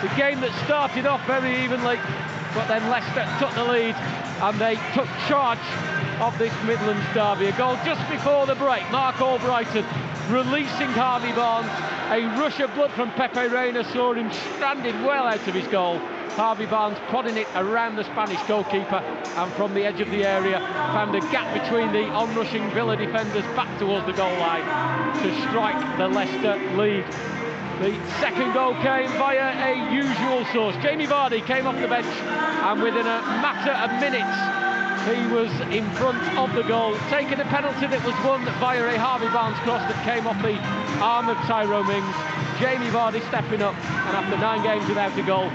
The game that started off very evenly, but then Leicester took the lead and they took charge of this Midlands derby. A goal just before the break. Mark Albrighton releasing Harvey Barnes. A rush of blood from Pepe Reina saw him stranded well out of his goal. Harvey Barnes prodding it around the Spanish goalkeeper, and from the edge of the area found a gap between the onrushing Villa defenders back towards the goal line to strike the Leicester lead. The second goal came via a usual source. Jamie Vardy came off the bench, and within a matter of minutes he was in front of the goal, taking a penalty that was won via a Harvey Barnes cross that came off the arm of Tyrone Mings. Jamie Vardy stepping up, and after 9 games without a goal,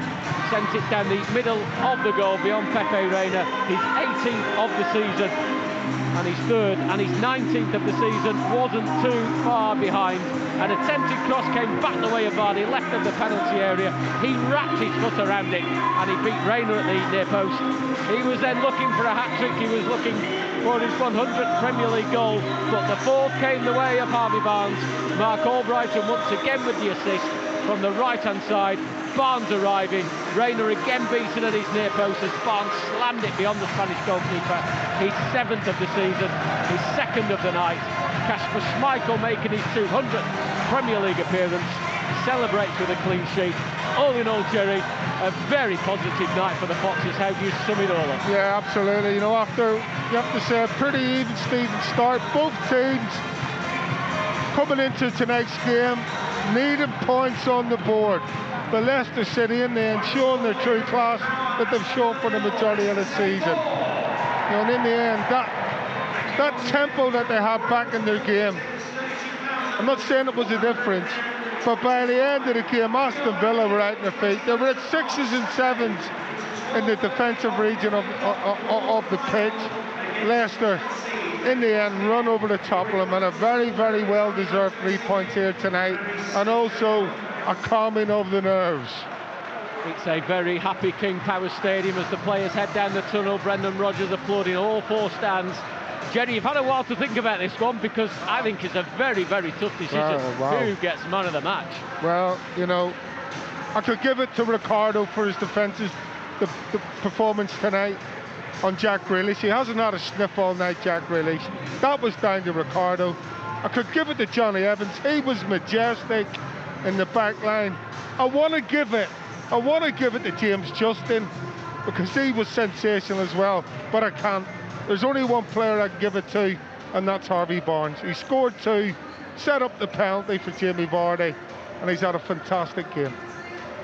sent it down the middle of the goal beyond Pepe Reina. His 18th of the season, and his 3rd and his 19th of the season wasn't too far behind. An attempted cross came back the way of Vardy, left of the penalty area. He wrapped his foot around it and he beat Reina at the near post. He was then looking for a hat-trick. He was looking for his 100th Premier League goal, but the fourth came the way of Harvey Barnes. Mark Albrighton once again with the assist from the right-hand side. Barnes arriving, Reina again beaten at his near post as Barnes slammed it beyond the Spanish goalkeeper. His 7th of the season, his 2nd of the night. Kasper Schmeichel making his 200th Premier League appearance, celebrates with a clean sheet. All in all, Jerry, a very positive night for the Foxes. How do you sum it all up? Yeah, absolutely. You know, after, you have to say, a pretty even Steven start, both teams coming into tonight's game needing points on the board. But Leicester City in the end showing their true class that they've shown for the majority of the season. You know, and in the end, that tempo that they have back in their game, I'm not saying it was a difference, but by the end of the game, Aston Villa were out on their feet. They were at 6s and 7s in the defensive region of the pitch. Leicester, in the end, run over the top of them, and a very, very well-deserved 3 points here tonight, and also a calming of the nerves. It's a very happy King Power Stadium as the players head down the tunnel. Brendan Rodgers applauding all 4 stands. Jerry, you've had a while to think about this one, because I think it's a very, very tough decision. Who gets man of the match? Well, you know, I could give it to Ricardo for his defences, the performance tonight on Jack Grealish. He hasn't had a sniff all night, Jack Grealish. That was down to Ricardo. I could give it to Johnny Evans. He was majestic in the back line. I want to give it to James Justin, because he was sensational as well, but I can't. There's only one player I can give it to, and that's Harvey Barnes. He scored 2, set up the penalty for Jamie Vardy, and he's had a fantastic game.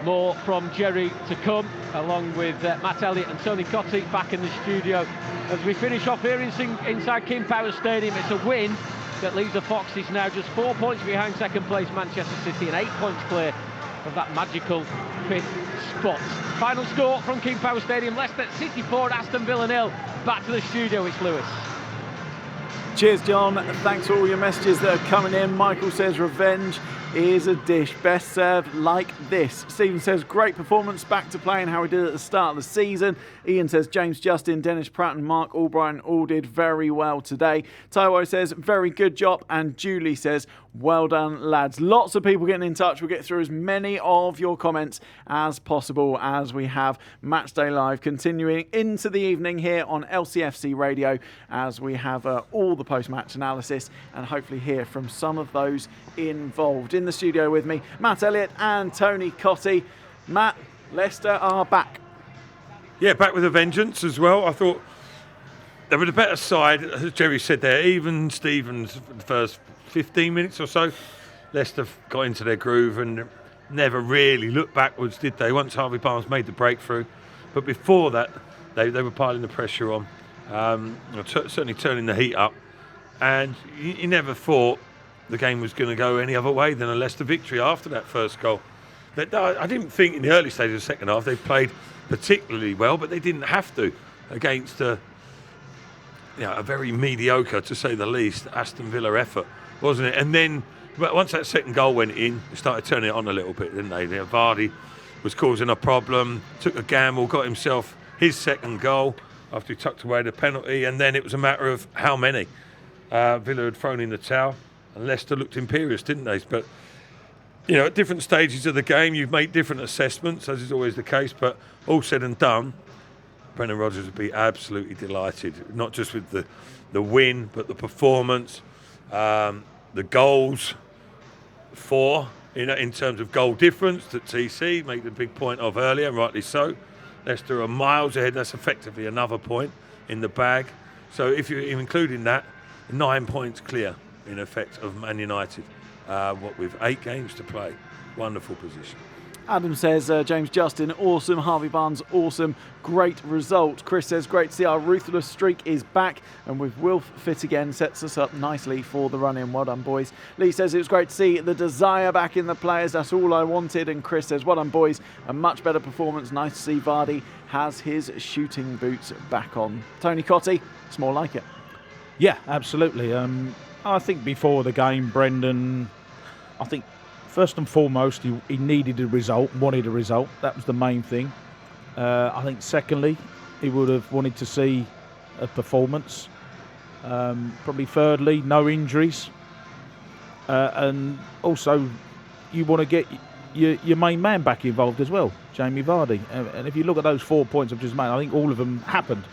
More from Jerry to come, along with Matt Elliott and Tony Cottee back in the studio as we finish off here inside King Power Stadium. It's a win that leaves the Foxes now just 4 points behind second place Manchester City and 8 points clear of that magical 5th spot. Final score from King Power Stadium: Leicester City 4, Aston Villa 0. Back to the studio, it's Lewis. Cheers, John. Thanks for all your messages that are coming in. Michael says revenge is a dish best served like this. Stephen says great performance, back to playing how we did at the start of the season. Ian says James Justin, Dennis Pratt and Mark Albrighton all did very well today. Taiwo says very good job, and Julie says well done, lads. Lots of people getting in touch. We'll get through as many of your comments as possible as we have Matchday Live continuing into the evening here on LCFC Radio, as we have all the post-match analysis and hopefully hear from some of those involved. In the studio with me, Matt Elliott and Tony Cottee. Matt, Leicester are back. Yeah, back with a vengeance as well. I thought they were the better side, as Jerry said there. Even Stevens, the first 15 minutes or so, Leicester got into their groove and never really looked backwards, did they? Once Harvey Barnes made the breakthrough. But before that, they were piling the pressure on, certainly turning the heat up. And you never thought the game was going to go any other way than a Leicester victory after that first goal. I didn't think in the early stages of the second half they played particularly well, but they didn't have to against a very mediocre, to say the least, Aston Villa effort, wasn't it? And then once that second goal went in, they started turning it on a little bit, didn't they? Vardy was causing a problem, took a gamble, got himself his second goal after he tucked away the penalty, and then it was a matter of how many. Villa had thrown in the towel, and Leicester looked imperious, didn't they? But at different stages of the game, you've made different assessments, as is always the case, but all said and done, Brendan Rodgers would be absolutely delighted, not just with the win, but the performance, the goals, in terms of goal difference that TC made a big point of earlier, rightly so. Leicester are miles ahead, that's effectively another point in the bag. So if you're including that, 9 points clear, in effect, of Man United. With 8 games to play. Wonderful position. Adam says, James Justin, awesome. Harvey Barnes, awesome. Great result. Chris says, great to see our ruthless streak is back. And with Wilf fit again, sets us up nicely for the run-in. Well done, boys. Lee says, it was great to see the desire back in the players. That's all I wanted. And Chris says, well done, boys. A much better performance. Nice to see Vardy has his shooting boots back on. Tony Cotty, it's more like it. Yeah, absolutely. I think before the game, Brendan, I think first and foremost, he needed a result, wanted a result. That was the main thing. I think secondly, he would have wanted to see a performance. Probably thirdly, no injuries. And also, you want to get your main man back involved as well, Jamie Vardy. And if you look at those 4 points I've just made, I think all of them happened.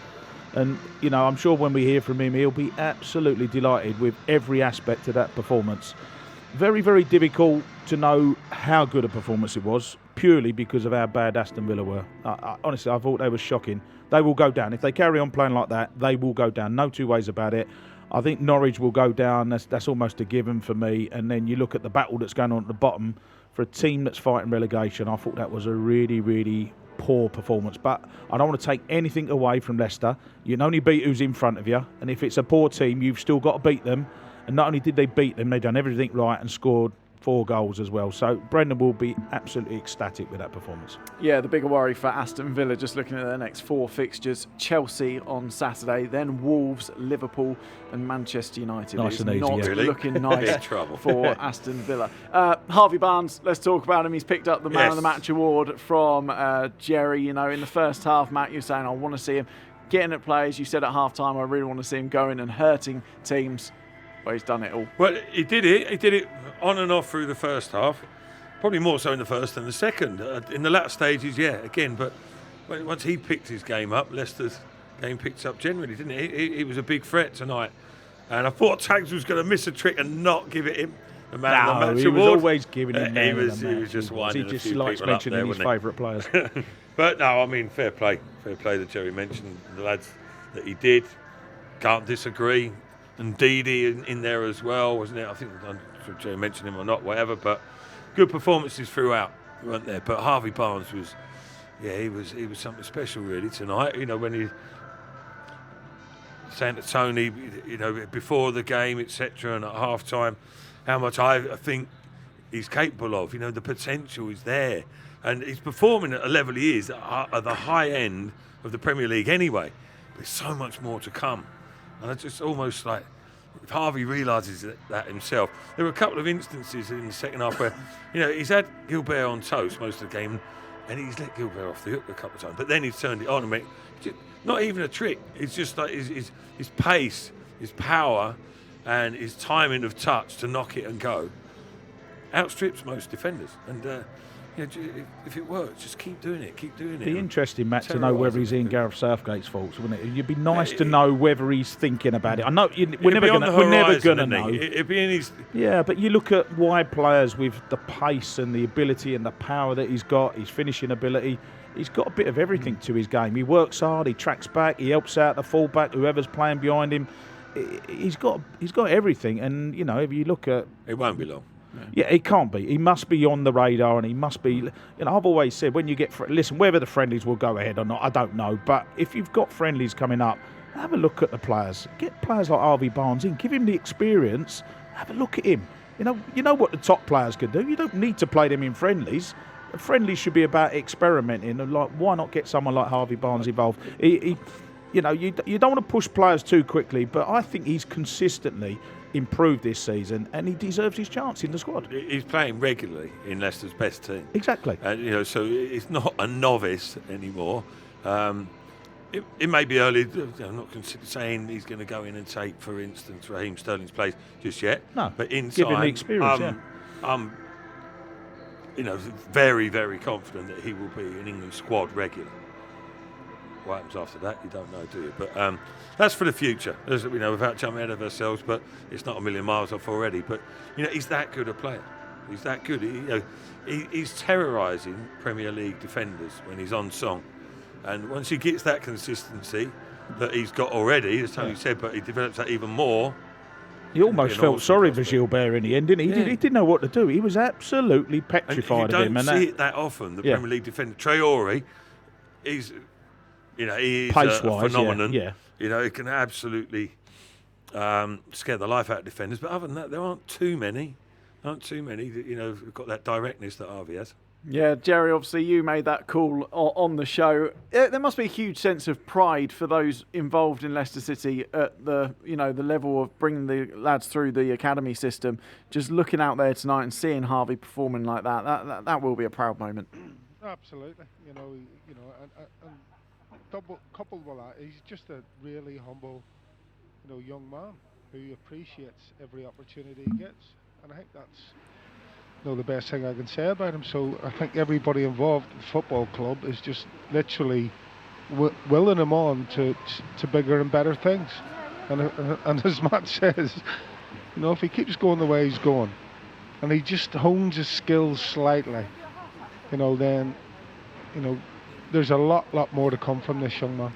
And, I'm sure when we hear from him, he'll be absolutely delighted with every aspect of that performance. Very, very difficult to know how good a performance it was, purely because of how bad Aston Villa were. Honestly, I thought they were shocking. They will go down. If they carry on playing like that, they will go down. No two ways about it. I think Norwich will go down. That's almost a given for me. And then you look at the battle that's going on at the bottom. For a team that's fighting relegation, I thought that was a really, really poor performance. But I don't want to take anything away from Leicester. You can only beat who's in front of you. And if it's a poor team, you've still got to beat them. And not only did they beat them, they've done everything right and scored 4 goals as well. So Brendan will be absolutely ecstatic with that performance. Yeah, the bigger worry for Aston Villa, just looking at their next 4 fixtures, Chelsea on Saturday, then Wolves, Liverpool and Manchester United. Nice it's and easy, not really looking nice trouble for Aston Villa. Harvey Barnes, let's talk about him. He's picked up the Man of the Match award from Jerry. In the first half, Matt, you're saying, I want to see him getting at players. You said at half-time, I really want to see him going and hurting teams. Well, he's done it all. Well, he did it. He did it on and off through the first half. Probably more so in the first than the second. In the latter stages, again. But once he picked his game up, Leicester's game picked up generally, didn't it? He was a big threat tonight. And I thought Tags was going to miss a trick and not give it him the Man of the Match he award. was always giving him he was just winding He just likes mentioning his favourite players. But no, I mean, fair play that Jerry mentioned the lads that he did. Can't disagree. And Ndidi in there as well, wasn't it? I think I'm sure Jerry mentioned him or not, whatever. But good performances throughout, weren't there? But Harvey Barnes was, he was something special really tonight. When he saying to Tony, before the game, etc., and at half time, how much I think he's capable of. The potential is there, and he's performing at a level he is at the high end of the Premier League anyway. But there's so much more to come. And it's just almost like if Harvey realises that himself. There were a couple of instances in the second half where, he's had Gilbert on toast most of the game, and he's let Gilbert off the hook a couple of times. But then he's turned it on and not even a trick. It's just like his pace, his power, and his timing of touch to knock it and go outstrips most defenders. And if it works, just keep doing it. It'd be interesting, Matt, to know whether he's in Gareth Southgate's faults, wouldn't it? It'd be nice to know whether he's thinking about it. I know we're never going to know. It'd be in his. Yeah, but you look at wide players with the pace and the ability and the power that he's got, his finishing ability. He's got a bit of everything to his game. He works hard. He tracks back. He helps out the fullback, whoever's playing behind him. He's got everything. And if you look at, it won't be long. Yeah, he can't be. He must be on the radar, and he must be. I've always said when you get listen, whether the friendlies will go ahead or not, I don't know. But if you've got friendlies coming up, have a look at the players. Get players like Harvey Barnes in. Give him the experience. Have a look at him. You know what the top players can do. You don't need to play them in friendlies. Friendlies should be about experimenting. Like, why not get someone like Harvey Barnes involved? You don't want to push players too quickly, but I think he's consistently improved this season, and he deserves his chance in the squad. He's playing regularly in Leicester's best team. Exactly. So it's not a novice anymore. It may be early. I'm not saying he's going to go in and take, for instance, Raheem Sterling's place just yet. No, but inside, give him the experience. I'm very, very confident that he will be an England squad regular. What happens after that, you don't know, do you? But that's for the future, as we know, without jumping ahead of ourselves. But it's not a million miles off already. But he's that good a player. He's that good. He's terrorising Premier League defenders when he's on song. And once he gets that consistency that he's got already, as Tony said, but he develops that even more. He almost felt sorry for Gilbert in the end, didn't he? He didn't know what to do. He was absolutely petrified of him. You don't see it that often. The Premier League defender, Traore, he's a phenomenon. It can absolutely scare the life out of defenders. But other than that, there aren't too many that, who've got that directness that Harvey has. Yeah, Jerry, obviously you made that call on the show. There must be a huge sense of pride for those involved in Leicester City at the level of bringing the lads through the academy system. Just looking out there tonight and seeing Harvey performing like that will be a proud moment. Absolutely, and coupled with that, he's just a really humble, young man who appreciates every opportunity he gets, and I think that's the best thing I can say about him. So I think everybody involved in the football club is just literally willing him on to bigger and better things. And as Matt says, if he keeps going the way he's going, and he just hones his skills slightly, then there's a lot more to come from this young man.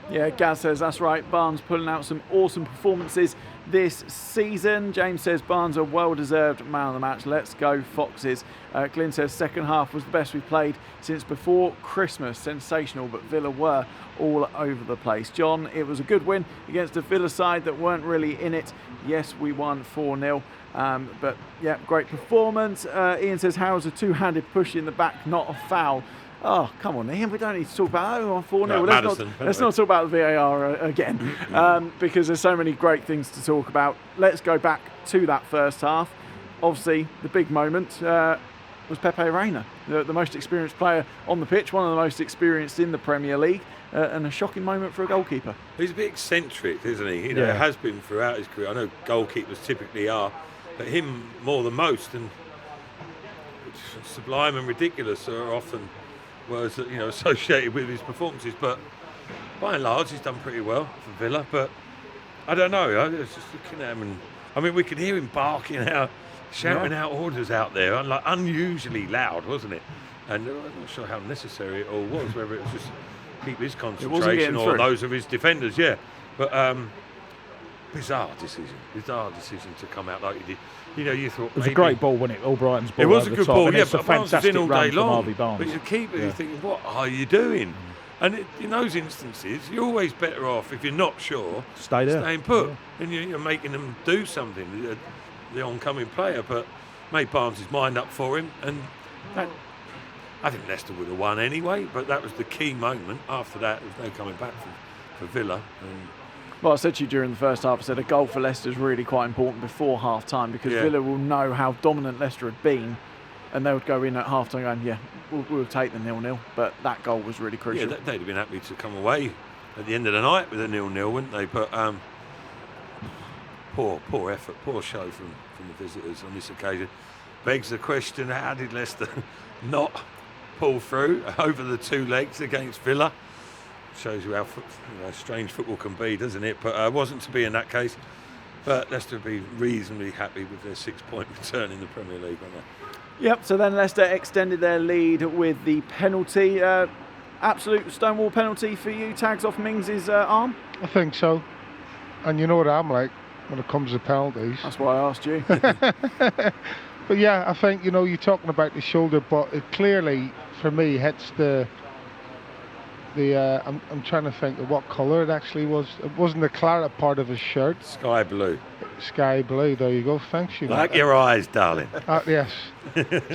Yeah, Gaz says that's right. Barnes pulling out some awesome performances this season. James says Barnes a well-deserved man of the match. Let's go Foxes. Glyn says second half was the best we've played since before Christmas. Sensational, but Villa were all over the place. John, it was a good win against a Villa side that weren't really in it. Yes, we won 4-0. But yeah, great performance. Ian says how was a two-handed push in the back not a foul? Oh, come on, Ian, we don't need to talk about 4-0. No, let's not talk about the VAR again, because there's so many great things to talk about. Let's go back to that first half. Obviously, the big moment was Pepe Reina, the most experienced player on the pitch, one of the most experienced in the Premier League, and a shocking moment for a goalkeeper. He's a bit eccentric, isn't he? It has been throughout his career. I know goalkeepers typically are, but him more than most, and sublime and ridiculous are often words that associated with his performances, but by and large he's done pretty well for Villa. But I don't know, I was just looking at him, and we could hear him barking out, shouting out orders out there, like unusually loud, wasn't it? And I'm not sure how necessary it all was, whether it was just keep his concentration or those of his defenders. But bizarre decision to come out like he did. You thought it was a great ball, wasn't it? Albrighton's ball. It was a good ball, but Barnes was in all day long. Harvey Barnes. But as a keeper, you're thinking, what are you doing? And in those instances, you're always better off, if you're not sure, staying put. And you're making them do something, the oncoming player. But made Barnes' mind up for him. And I think Leicester would have won anyway, but that was the key moment. After that, there was no coming back for Villa. Well, I said to you during the first half, I said a goal for Leicester is really quite important before half-time, because Villa will know how dominant Leicester had been, and they would go in at half-time going, we'll take the 0-0, but that goal was really crucial. Yeah, they'd have been happy to come away at the end of the night with a 0-0, wouldn't they? But poor effort, poor show from the visitors on this occasion. Begs the question, how did Leicester not pull through over the two legs against Villa? Shows you how strange football can be, doesn't it? But it wasn't to be in that case. But Leicester would be reasonably happy with their 6-point return in the Premier League, won't they? Yep, so then Leicester extended their lead with the penalty. Absolute stonewall penalty for you, tags off Mings' arm? I think so. And you know what I'm like when it comes to penalties. That's why I asked you. But yeah, I think, you're talking about the shoulder, but it clearly, for me, hits I'm trying to think of what colour it actually was. It wasn't the claret part of his shirt. Sky blue. Sky blue, there you go. Thanks, you. Like your eyes, darling. Yes.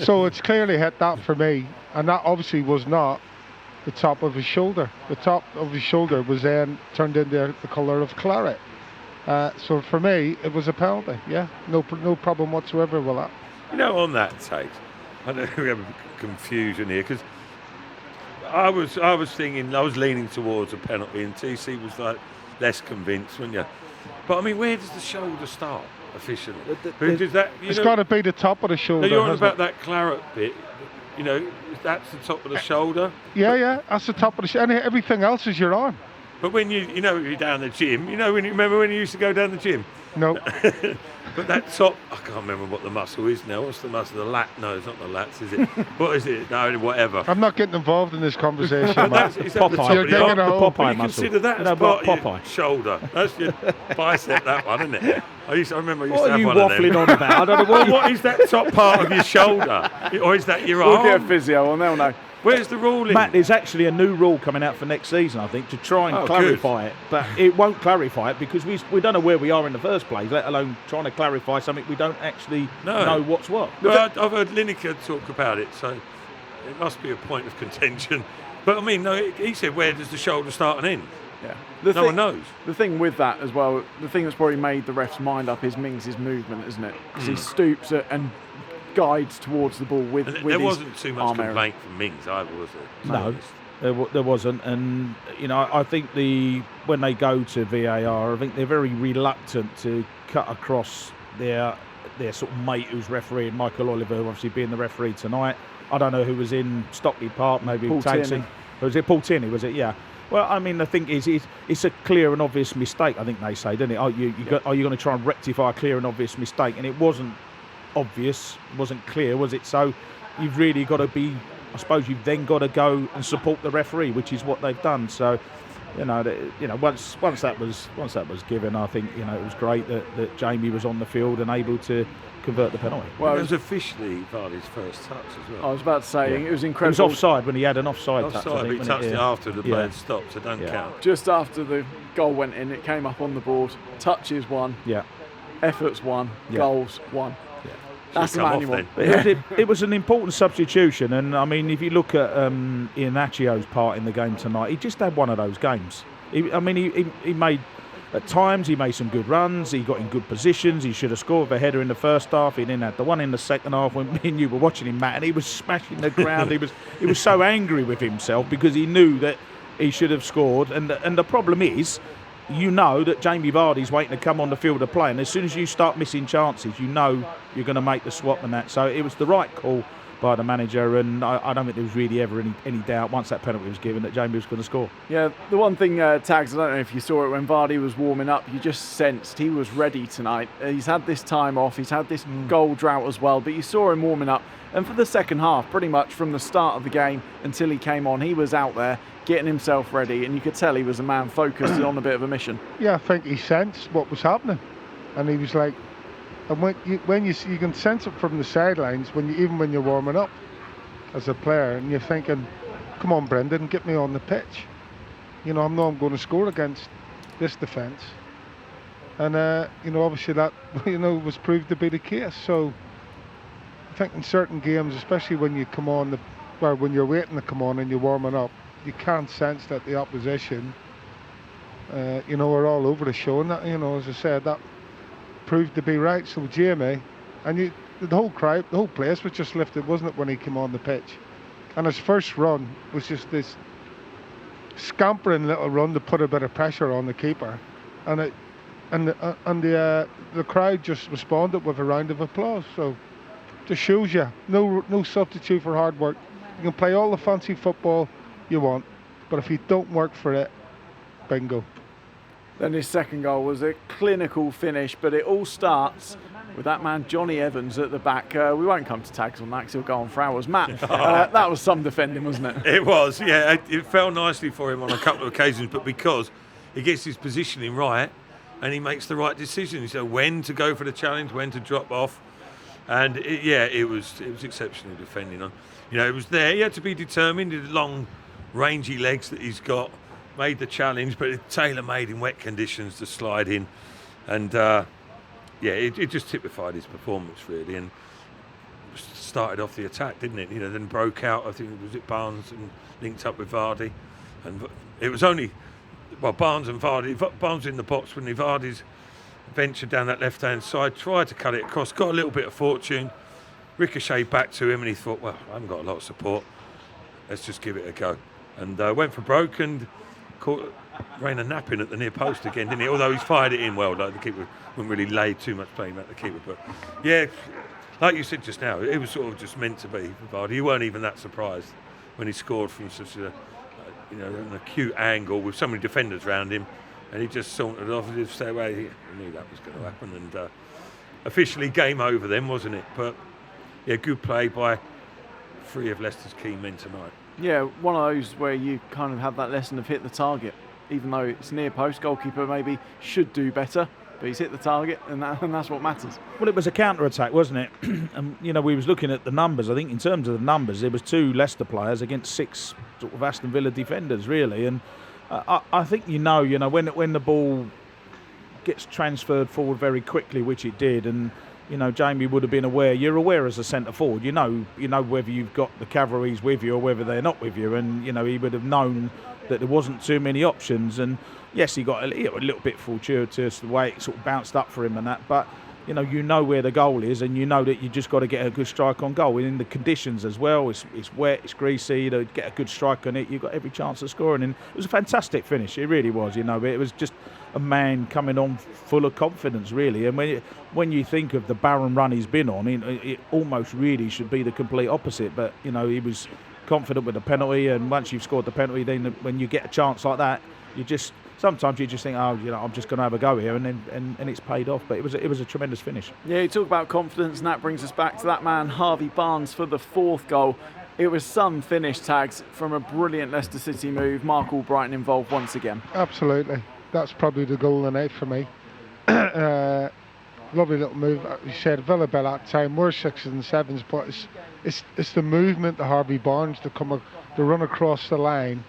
So it's clearly hit that for me. And that obviously was not the top of his shoulder. The top of his shoulder was then turned into the colour of claret. So for me, it was a penalty. Yeah, no problem whatsoever with that. On that take, I know we have a confusion here, because I was leaning towards a penalty, and TC was like less convinced, weren't you? But I mean, where does the shoulder start? officially. Who does that? It's got to be the top of the shoulder. You're on about that claret bit. You know, that's the top of the shoulder. Yeah, that's the top of the shoulder. Everything else is your arm. But when you're down the gym, remember when you used to go down the gym? No. But that top, I can't remember what the muscle is now. What's the muscle? The lat? No, it's not the lats, is it? What is it? No, whatever. I'm not getting involved in this conversation. Is that the top of the Popeye you consider that as part of your shoulder. That's your bicep, that one, isn't it? I remember I used to have one of them. What are you waffling on about? I don't know what is that top part of your shoulder? Or is that your arm? We'll get a physio and they'll know. Where's the ruling? Matt, there's actually a new rule coming out for next season, I think, to try and clarify it. But it won't clarify it because we don't know where we are in the first place, let alone trying to clarify something we don't actually know what's what. Well, I've heard Lineker talk about it, so it must be a point of contention. But, I mean, no, he said, where does the shoulder start and end? Yeah. No one knows. The thing with that as well, the thing that's probably made the ref's mind up is Mings' movement, isn't it? Because he stoops and guides towards the ball with there his wasn't too much arm complaint from Mings either, was there? No, there wasn't. And, I think when they go to VAR, I think they're very reluctant to cut across their sort of mate who's refereeing, Michael Oliver, obviously being the referee tonight. I don't know who was in Stockley Park, maybe Taxi. Was it Paul Tierney, was it? Yeah. Well, I mean, the thing is, it's a clear and obvious mistake, I think they say, don't it? Are you going to try and rectify a clear and obvious mistake? And it wasn't obvious, wasn't clear, was it? So you've really got to be, I suppose you've then got to go and support the referee, which is what they've done. So, once that was given, I think, it was great that Jamie was on the field and able to convert the penalty. Well, it was officially Vardy's first touch as well. I was about to say, it was incredible. It was offside when he had an offside touch. He touched it after the play had stopped, so don't count. Just after the goal went in, it came up on the board. Touches 1. Yeah. Efforts 1. Yeah. Goals 1. Yeah. That's the manual. It was an important substitution, and I mean, if you look at Iheanacho's part in the game tonight, he just had one of those games. He made. At times, he made some good runs. He got in good positions. He should have scored with a header in the first half. He then had the one in the second half when me and you were watching him, Matt, and he was smashing the ground. he was so angry with himself because he knew that he should have scored. And the problem is, that Jamie Vardy's waiting to come on the field to play, and as soon as you start missing chances, you're going to make the swap and that. So it was the right call by the manager, and I don't think there was really ever any doubt once that penalty was given that Jamie was going to score. Yeah, the one thing, Tags, I don't know if you saw it when Vardy was warming up, you just sensed he was ready tonight. He's had this time off, he's had this goal drought as well, but you saw him warming up, and for the second half, pretty much from the start of the game until he came on, he was out there getting himself ready, and you could tell he was a man focused on a bit of a mission. Yeah, I think he sensed what was happening, and he was like, and when you can sense it from the sidelines even when you're warming up as a player, and you're thinking, come on, Brendan, get me on the pitch. I know I'm going to score against this defence, and obviously that was proved to be the case. So I think in certain games, especially when you come on when you're waiting to come on and you're warming up, you can't sense that the opposition, are all over the show, and that, as I said, that proved to be right. So Jamie, and the whole crowd, the whole place was just lifted, wasn't it, when he came on the pitch? And his first run was just this scampering little run to put a bit of pressure on the keeper, and the crowd just responded with a round of applause. So just shows you no substitute for hard work. You can play all the fancy football you want, but if you don't work for it, bingo. Then his second goal was a clinical finish, but it all starts with that man Johnny Evans at the back. We won't come to Tags on that because he'll go on for hours. Matt, that was some defending, wasn't it? It was, yeah. It fell nicely for him on a couple of occasions, but because he gets his positioning right and he makes the right decision. So when to go for the challenge, when to drop off. And it was exceptional defending on. It was there. He had to be determined. The long, rangy legs that he's got made the challenge, but it's tailor-made in wet conditions to slide in, and it just typified his performance really, and started off the attack, didn't it? Then broke out. I think was it Barnes and linked up with Vardy, and it was only Barnes and Vardy. Barnes in the box when Vardy's ventured down that left-hand side, tried to cut it across, got a little bit of fortune, ricocheted back to him, and he thought, well, I haven't got a lot of support. Let's just give it a go, and went for broke and rain a napping at the near post again, didn't he? Although he's fired it in well, like the keeper wouldn't really lay too much blame at the keeper. But yeah, like you said just now, it was sort of just meant to be for Vardy. You weren't even that surprised when he scored from such a an acute angle with so many defenders around him, and he just sauntered off and just stay away. He knew that was going to happen, and officially game over then, wasn't it? But yeah, good play by 3 of Leicester's key men tonight. Yeah, one of those where you kind of have that lesson of hit the target. Even though it's near post, goalkeeper maybe should do better, but he's hit the target, and that's what matters. Well, it was a counter-attack, wasn't it? And, we was looking at the numbers. I think in terms of the numbers, there was 2 Leicester players against 6 sort of Aston Villa defenders, really. And I think when the ball gets transferred forward very quickly, which it did, and Jamie would have been aware. You're aware as a centre forward. You know whether you've got the cavalries with you or whether they're not with you, and he would have known that there wasn't too many options. And yes, he got a little bit fortuitous the way it sort of bounced up for him and that, but you know where the goal is, and you know that you just got to get a good strike on goal. And in the conditions as well, it's wet, it's greasy, to get a good strike on it, you've got every chance of scoring. And it was a fantastic finish, it really was. It was just a man coming on full of confidence, really. And when you think of the barren run he's been on, it almost really should be the complete opposite. But he was confident with the penalty, and once you've scored the penalty, then when you get a chance like that, sometimes you just think, I'm just going to have a go here, and it's paid off. But it was a tremendous finish. Yeah, you talk about confidence, and that brings us back to that man, Harvey Barnes, for the 4th goal. It was some finish tags from a brilliant Leicester City move. Mark Albrighton involved once again. Absolutely. That's probably the goal of the night for me. Lovely little move. You said Villa by that time, we're 6s and 7s, but it's the movement of Harvey Barnes to run across the line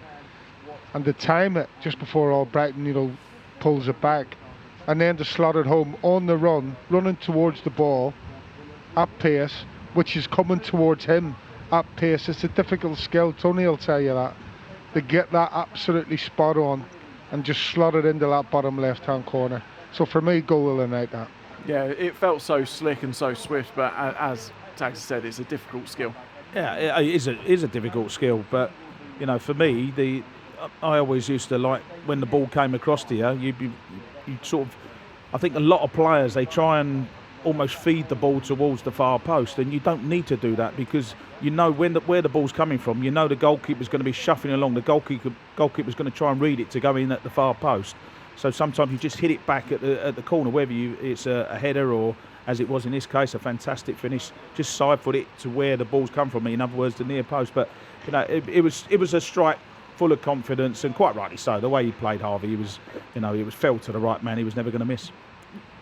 and to time it just before Albrighton, pulls it back, and then to slot it home on the run, running towards the ball at pace, which is coming towards him at pace. It's a difficult skill, Tony will tell you that, to get that absolutely spot on and just slot it into that bottom left-hand corner. So for me, goal of the night, that. Yeah, it felt so slick and so swift, but as Tags said, it's a difficult skill. Yeah, it is a difficult skill, but for me, I always used to like when the ball came across to you sort of, I think a lot of players, they try and almost feed the ball towards the far post, and you don't need to do that, because where the ball's coming from. The goalkeeper's going to be shuffling along. The goalkeeper's going to try and read it to go in at the far post. So sometimes you just hit it back at the corner, whether it's a header or, as it was in this case, a fantastic finish. Just side foot it to where the ball's come from. In other words, the near post. But it was a strike full of confidence, and quite rightly so. The way he played, Harvey, it was fell to the right man. He was never going to miss.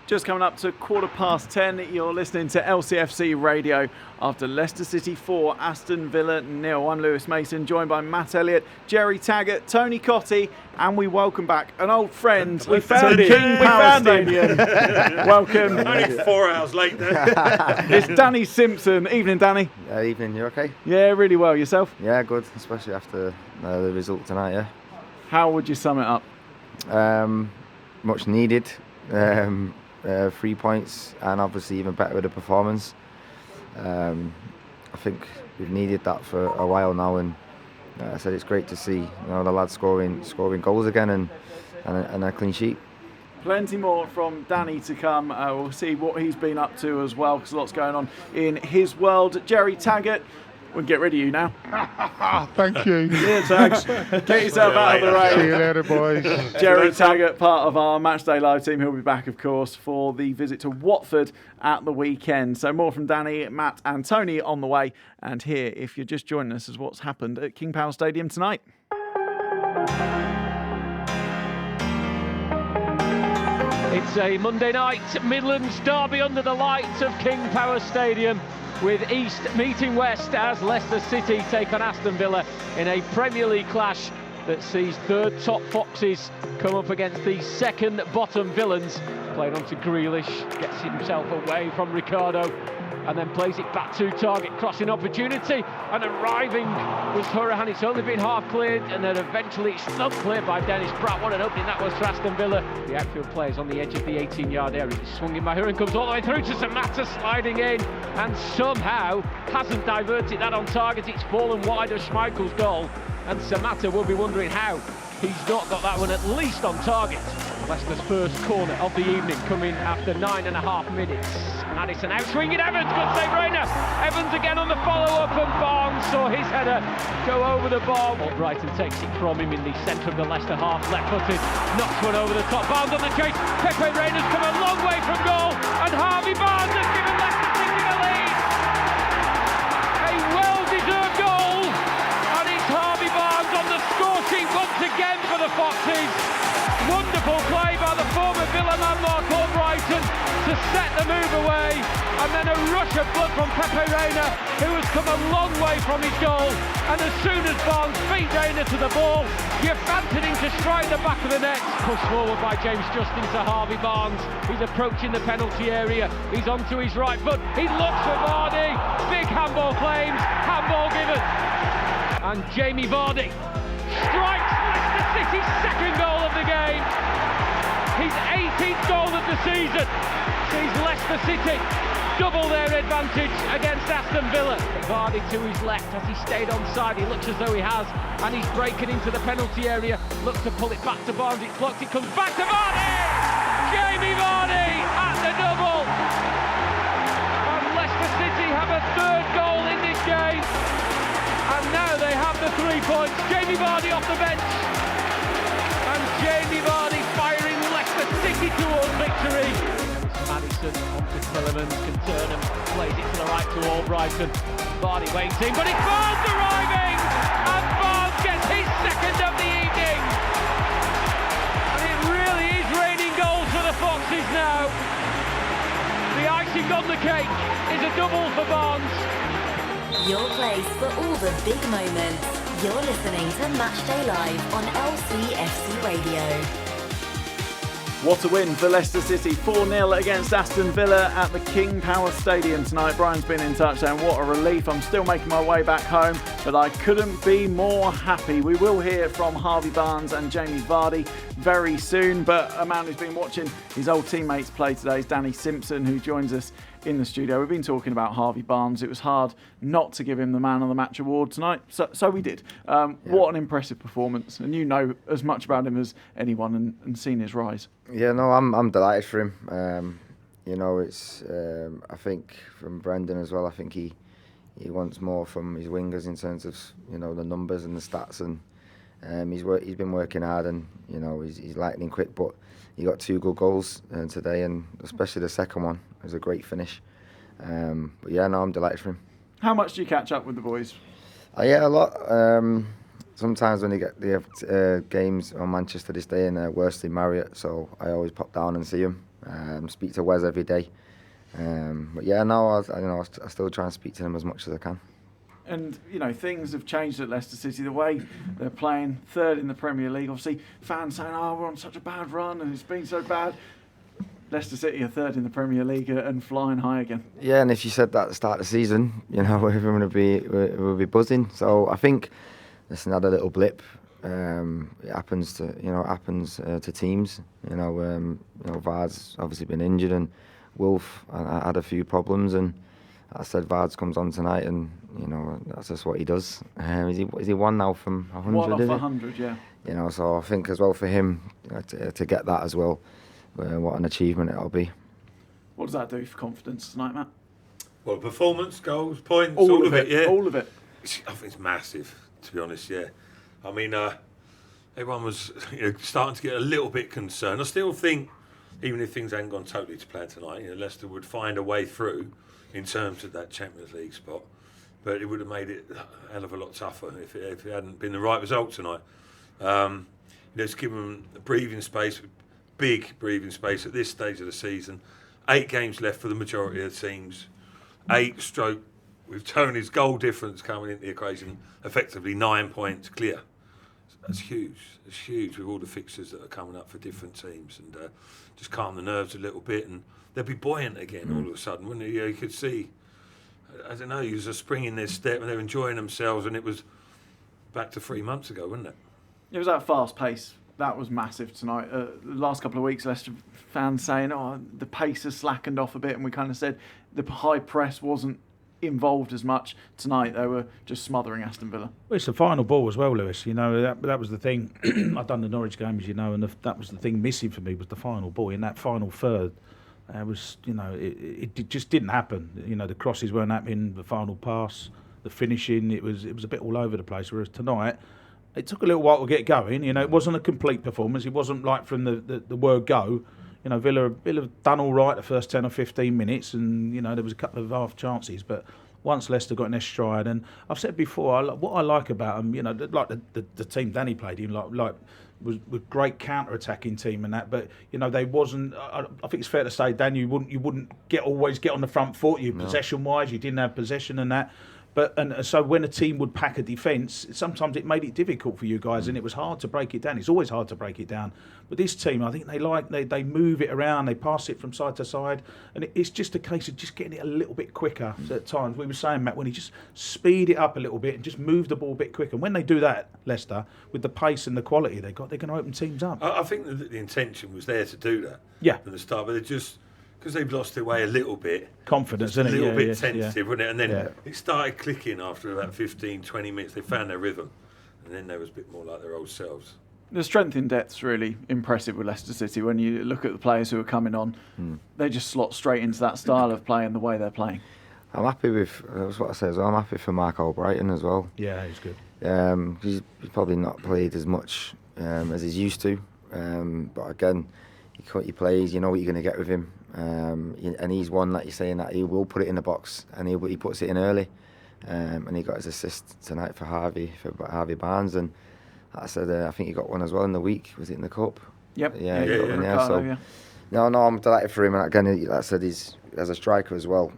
Just coming up to 10:15, you're listening to LCFC Radio after Leicester City 4, Aston Villa 0. I'm Lewis Mason, joined by Matt Elliott, Jerry Taggart, Tony Cottee, and we welcome back an old friend. We found him. King Power Stadium. Welcome. Only 4 hours later. It's Danny Simpson. Evening, Danny. Evening, you okay? Yeah, really well. Yourself? Yeah, good, especially after the result tonight, yeah. How would you sum it up? Much needed. 3 points, and obviously even better with the performance. I think we've needed that for a while now, and I said it's great to see the lads scoring goals again and a clean sheet. Plenty more from Danny to come. We'll see what he's been up to as well, because lots going on in his world. Jerry Taggart, we'll get rid of you now. Thank you. Yeah, Tags. Get yourself out of the rain. See you later, boys. Jerry Taggart, part of our Matchday Live team. He'll be back, of course, for the visit to Watford at the weekend. So more from Danny, Matt and Tony on the way. And here, if you're just joining us, is what's happened at King Power Stadium tonight. It's a Monday night Midlands derby under the lights of King Power Stadium, with East meeting West as Leicester City take on Aston Villa in a Premier League clash that sees third top Foxes come up against the second bottom Villains. Played on to Grealish, gets himself away from Ricardo, and then plays it back to target, crossing opportunity, and arriving was Hurahan. It's only been half cleared, and then eventually it's not cleared by Dennis Pratt. What an opening that was for Aston Villa. The outfield players on the edge of the 18-yard area. It's swung in by Hurahan, comes all the way through to Samatta, sliding in, and somehow hasn't diverted that on target. It's fallen wide of Schmeichel's goal, and Samatta will be wondering how He's not got that one at least on target. Leicester's first corner of the evening coming after 9.5 minutes. Maddison outswinging Evans, good save Rayner. Evans again on the follow-up, and Barnes saw his header go over the bar. Brighton takes it from him in the centre of the Leicester half, left-footed, knocks one over the top. Barnes on the chase. Pepe Reina's come a long way from goal, and Harvey Barnes has given Leicester City the lead. A well-deserved goal, and it's Harvey Barnes on the score sheet once again for the Foxes. Wonderful play by the former Villa man Mark Brighton to set the move away, and then a rush of blood from Pepe Reina, who has come a long way from his goal. And as soon as Barnes beat Reina to the ball, you fancied him to strike the back of the net. Pushed forward by James Justin to Harvey Barnes. He's approaching the penalty area. He's onto his right foot. He looks for Vardy. Big handball claims. Handball given. And Jamie Vardy strikes Leicester City's second goal of the game. His 18th goal of the season sees Leicester City double their advantage against Aston Villa. Vardy to his left as he stayed onside. He looks as though he has, and he's breaking into the penalty area. Looks to pull it back to Barnes. It's blocked. It comes back to Vardy. Jamie Vardy at the double. And Leicester City have a third goal in this game. And now they have the 3 points. Jamie Vardy off the bench. And Jamie Vardy firing Leicester City towards victory. Maddison onto Tillemans, can turn and plays it to the right to Albrighton. Vardy waiting, but it's Barnes arriving! And Barnes gets his second of the evening! And it really is raining goals for the Foxes now. The icing on the cake is a double for Barnes. Your place for all the big moments. You're listening to Matchday Live on LCFC Radio. What a win for Leicester City, 4-0 against Aston Villa at the King Power Stadium tonight. Brian's been in touch saying what a relief. I'm still making my way back home, but I couldn't be more happy. We will hear from Harvey Barnes and Jamie Vardy very soon, but a man who's been watching his old teammates play today is Danny Simpson, who joins us in the studio. We've been talking about Harvey Barnes. It was hard not to give him the Man of the Match award tonight, so we did. What an impressive performance, and you know as much about him as anyone and seen his rise. Yeah, no, I'm delighted for him. You know, it's I think from Brendan as well. I think he wants more from his wingers in terms of, you know, the numbers and the stats, and he's been working hard, and you know he's lightning quick, but he got 2 good goals today, and especially the second one. It was a great finish. But yeah, no, I'm delighted for him. How much do you catch up with the boys? Yeah, a lot. Sometimes when they get the games on Manchester, they stay in Worsley Marriott, so I always pop down and see them. Speak to Wes every day. But yeah, no, I still try and speak to them as much as I can. And, you know, things have changed at Leicester City. The way they're playing, third in the Premier League. Obviously, fans saying, we're on such a bad run and it's been so bad. Leicester City are third in the Premier League and flying high again. Yeah, and if you said that at the start of the season, you know, we'll be buzzing. So I think it's another little blip. It happens to teams. You know, Vard's obviously been injured, and Wolf had a few problems, and I said Vards comes on tonight, and you know that's just what he does. Is he one now from 100? 1 off 100, yeah. You know, so I think as well for him to get that as well, what an achievement it'll be. What does that do for confidence tonight, Matt? Well, performance, goals, points, all of it, yeah. All of it. I think it's massive, to be honest, yeah. I mean, everyone was starting to get a little bit concerned. I still think, even if things hadn't gone totally to plan tonight, Leicester would find a way through in terms of that Champions League spot. But it would have made it a hell of a lot tougher if it hadn't been the right result tonight. It's given them breathing space, big breathing space at this stage of the season. 8 games left for the majority of the teams. 8 stroke, with Tony's goal difference coming into the equation, effectively 9 points clear. That's huge. It's huge with all the fixtures that are coming up for different teams, and just calm the nerves a little bit, and they'll be buoyant again all of a sudden, wouldn't you? You could see, I don't know, there's a spring in their step, and they're enjoying themselves, and it was back to 3 months ago, wasn't it? It was that fast pace. That was massive tonight. The last couple of weeks, Leicester fans saying, the pace has slackened off a bit, and we kind of said the high press wasn't involved as much. Tonight they were just smothering Aston Villa. Well, it's the final ball as well, Lewis. You know, that was the thing. I've done the Norwich game, as you know, and that was the thing missing for me, was the final ball in that final third. It just didn't happen. You know, the crosses weren't happening, the final pass, the finishing, it was a bit all over the place. Whereas tonight, it took a little while to get going. You know, it wasn't a complete performance. It wasn't like from the word go. You know, Villa done all right the first 10 or 15 minutes, and, you know, there was a couple of half chances. But once Leicester got in their stride, and I've said before, what I like about them, you know, like the team Danny played in, like was great counter-attacking team and that. But, you know, they wasn't. I think it's fair to say, Dan, you wouldn't always get on the front foot. Possession-wise, you didn't have possession and that. But so when a team would pack a defence, sometimes it made it difficult for you guys, and it was hard to break it down. It's always hard to break it down. But this team, I think they move it around, they pass it from side to side, and it's just a case of just getting it a little bit quicker at times. We were saying, Matt, when he just speed it up a little bit and just move the ball a bit quicker. And when they do that, Leicester, with the pace and the quality they got, they're going to open teams up. I think that the intention was there to do that. Yeah. From the start, but they just, because they've lost their way a little bit. Confidence, a isn't it? little bit tentative, wasn't it? And then Yeah. it started clicking after about 15, 20 minutes. They found their rhythm. And then they was a bit more like their old selves. The strength in depth's really impressive with Leicester City. When you look at the players who are coming on, they just slot straight into that style of play and the way they're playing. I'm happy with, that's what I say as well, I'm happy for Mark Albrighton as well. Yeah, he's good. He's probably not played as much as he's used to. But again, he plays, you know what you're going to get with him. And he's one, like you're saying, that he will put it in the box, and he puts it in early. And he got his assist tonight for Harvey Barnes, and like I said, I think he got one as well in the week. Was it in the cup? Yep. Yeah, he got one, Ricardo, yeah. No, I'm delighted for him. And again, like I said, he's as a striker as well.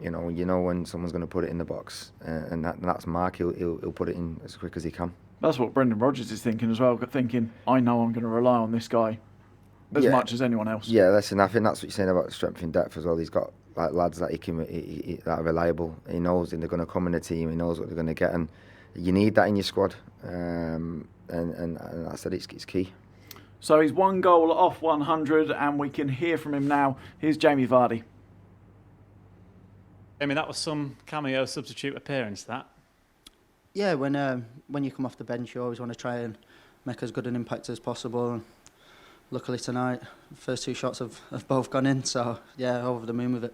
You know when someone's going to put it in the box, and that's Mark. He'll put it in as quick as he can. That's what Brendan Rodgers is thinking as well. Thinking, I know I'm going to rely on this guy as much as anyone else. Yeah, listen, I think that's what you're saying about strength in depth as well. He's got like lads that that are reliable. He knows they're going to come in the team. He knows what they're going to get, and you need that in your squad. And I said it's key. So he's 1 goal off 100, and we can hear from him now. Here's Jamie Vardy. I mean, that was some cameo substitute appearance, that. Yeah, when you come off the bench, you always want to try and make as good an impact as possible. And luckily tonight, the first 2 shots have both gone in, so yeah, over the moon with it.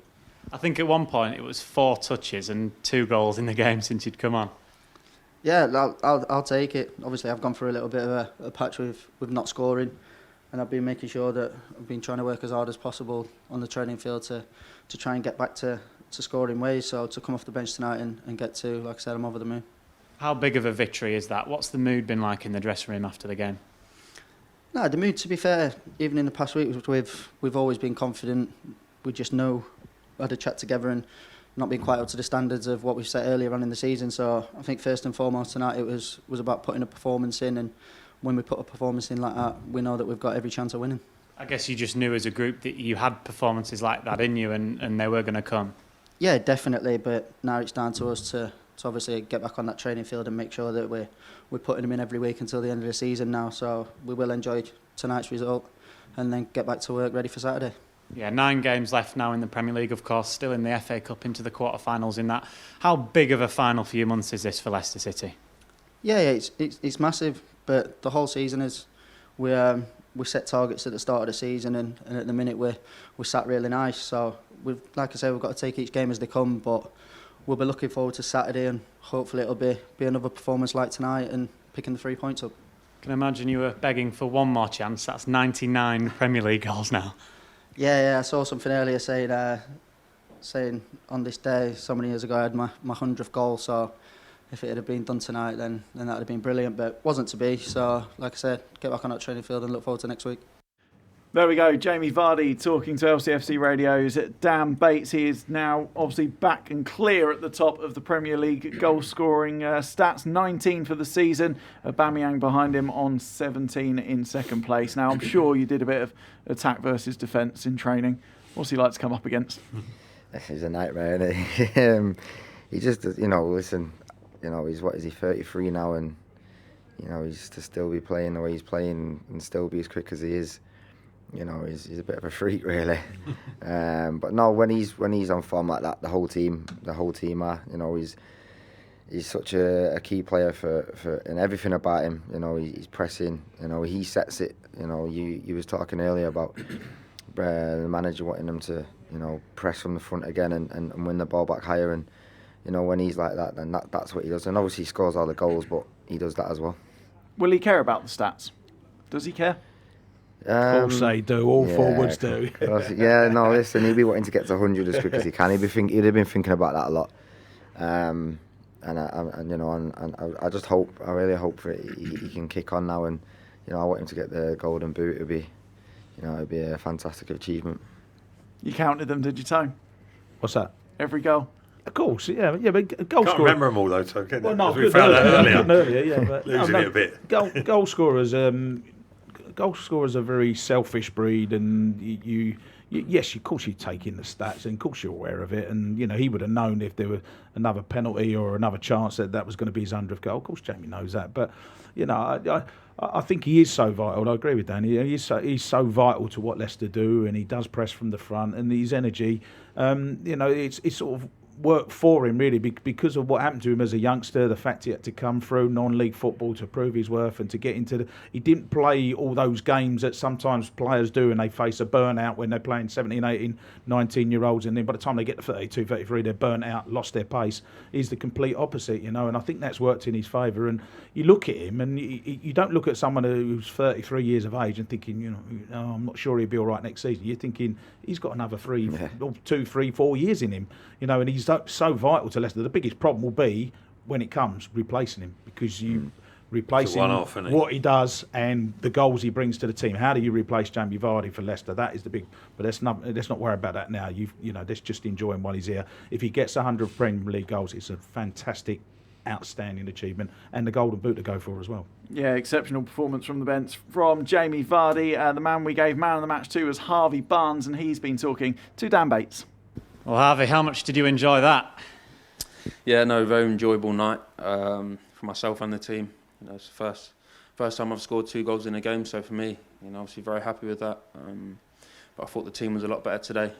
I think at one point it was 4 touches and 2 goals in the game since you'd come on. Yeah, I'll take it. Obviously, I've gone through a little bit of a patch with not scoring, and I've been making sure that I've been trying to work as hard as possible on the training field to try and get back to scoring ways. So to come off the bench tonight and get 2, like I said, I'm over the moon. How big of a victory is that? What's the mood been like in the dressing room after the game? No, the mood, to be fair, even in the past week, we've always been confident. We just know, we had a chat together and not been quite up to the standards of what we set earlier on in the season. So I think first and foremost tonight it was about putting a performance in, and when we put a performance in like that, we know that we've got every chance of winning. I guess you just knew as a group that you had performances like that in you and they were going to come. Yeah, definitely, but now it's down to us to obviously get back on that training field and make sure that we're putting them in every week until the end of the season now. So we will enjoy tonight's result and then get back to work ready for Saturday. Yeah, 9 games left now in the Premier League, of course, still in the FA Cup into the quarter-finals in that. How big of a final few months is this for Leicester City? Yeah, it's massive, but the whole season is we set targets at the start of the season, and at the minute we're sat really nice. So like I say, we've got to take each game as they come, but we'll be looking forward to Saturday, and hopefully it'll be another performance like tonight and picking the 3 points up. Can I imagine you were begging for one more chance? That's 99 Premier League goals now. Yeah, I saw something earlier saying on this day, so many years ago, I had my 100th goal. So if it had been done tonight, then that would have been brilliant. But it wasn't to be. So, like I said, get back on that training field and look forward to next week. There we go, Jamie Vardy talking to LCFC Radio's Dan Bates. He is now obviously back and clear at the top of the Premier League goal-scoring stats. 19 for the season. Aubameyang behind him on 17 in second place. Now, I'm sure you did a bit of attack versus defence in training. What's he like to come up against? He's a nightmare, isn't he? He just, listen, he's, what is he, 33 now, and, he's to still be playing the way he's playing and still be as quick as he is. you know, he's a bit of a freak, really. But no, when he's on form like that, the whole team are, you know, he's such a key player for and everything about him. You know, he's pressing. You know, he sets it. You know, you was talking earlier about the manager wanting them to, you know, press from the front again and win the ball back higher. And you know, when he's like that, then that's what he does. And obviously he scores all the goals, but he does that as well. Will he care about the stats? Does he care? Of course they do. All forwards do. Yeah, no, listen, he'll be wanting to get to 100 as quick as he can. He'd have been thinking about that a lot. And you know, I just hope, I really hope that he can kick on now. And you know, I want him to get the golden boot. It'd be a fantastic achievement. You counted them, did you, Tone? What's that? Every goal. Of course, yeah, but goal Can't scorer. remember them all though, so can Well, no, we found that earlier. Yeah, but Losing it a bit. Goal scorers. Goal scorers are a very selfish breed, and yes, of course you take in the stats, and of course you're aware of it, and you know he would have known if there were another penalty or another chance that was going to be his 100th goal. Of course, Jamie knows that, but you know, I think he is so vital. I agree with Danny. He's so vital to what Leicester do, and he does press from the front, and his energy. You know, it's sort of worked for him really because of what happened to him as a youngster, the fact he had to come through non-league football to prove his worth and to get into he didn't play all those games that sometimes players do and they face a burnout when they're playing 17, 18, 19-year-olds, and then by the time they get to 32, 33 they're burnt out, lost their pace. He's the complete opposite, you know, and I think that's worked in his favour. And you look at him and you don't look at someone who's 33 years of age and thinking, you know, oh, I'm not sure he'll be all right next season. You're thinking he's got another 2, 3, 4 years in him, you know, and he's so vital to Leicester. The biggest problem will be when it comes replacing him, because you replace him, what he does and the goals he brings to the team. How do you replace Jamie Vardy for Leicester? That is the big. But let's not worry about that now. You know, let's just enjoy him while he's here. If he gets 100 Premier League goals, it's a fantastic, outstanding achievement, and the golden boot to go for as well. Yeah, exceptional performance from the bench from Jamie Vardy. The man we gave man of the match to was Harvey Barnes, and he's been talking to Dan Bates. Well, Harvey, how much did you enjoy that? Yeah, no, very enjoyable night for myself and the team. You know, it's the first time I've scored 2 goals in a game, so for me, you know, obviously very happy with that. But I thought the team was a lot better today.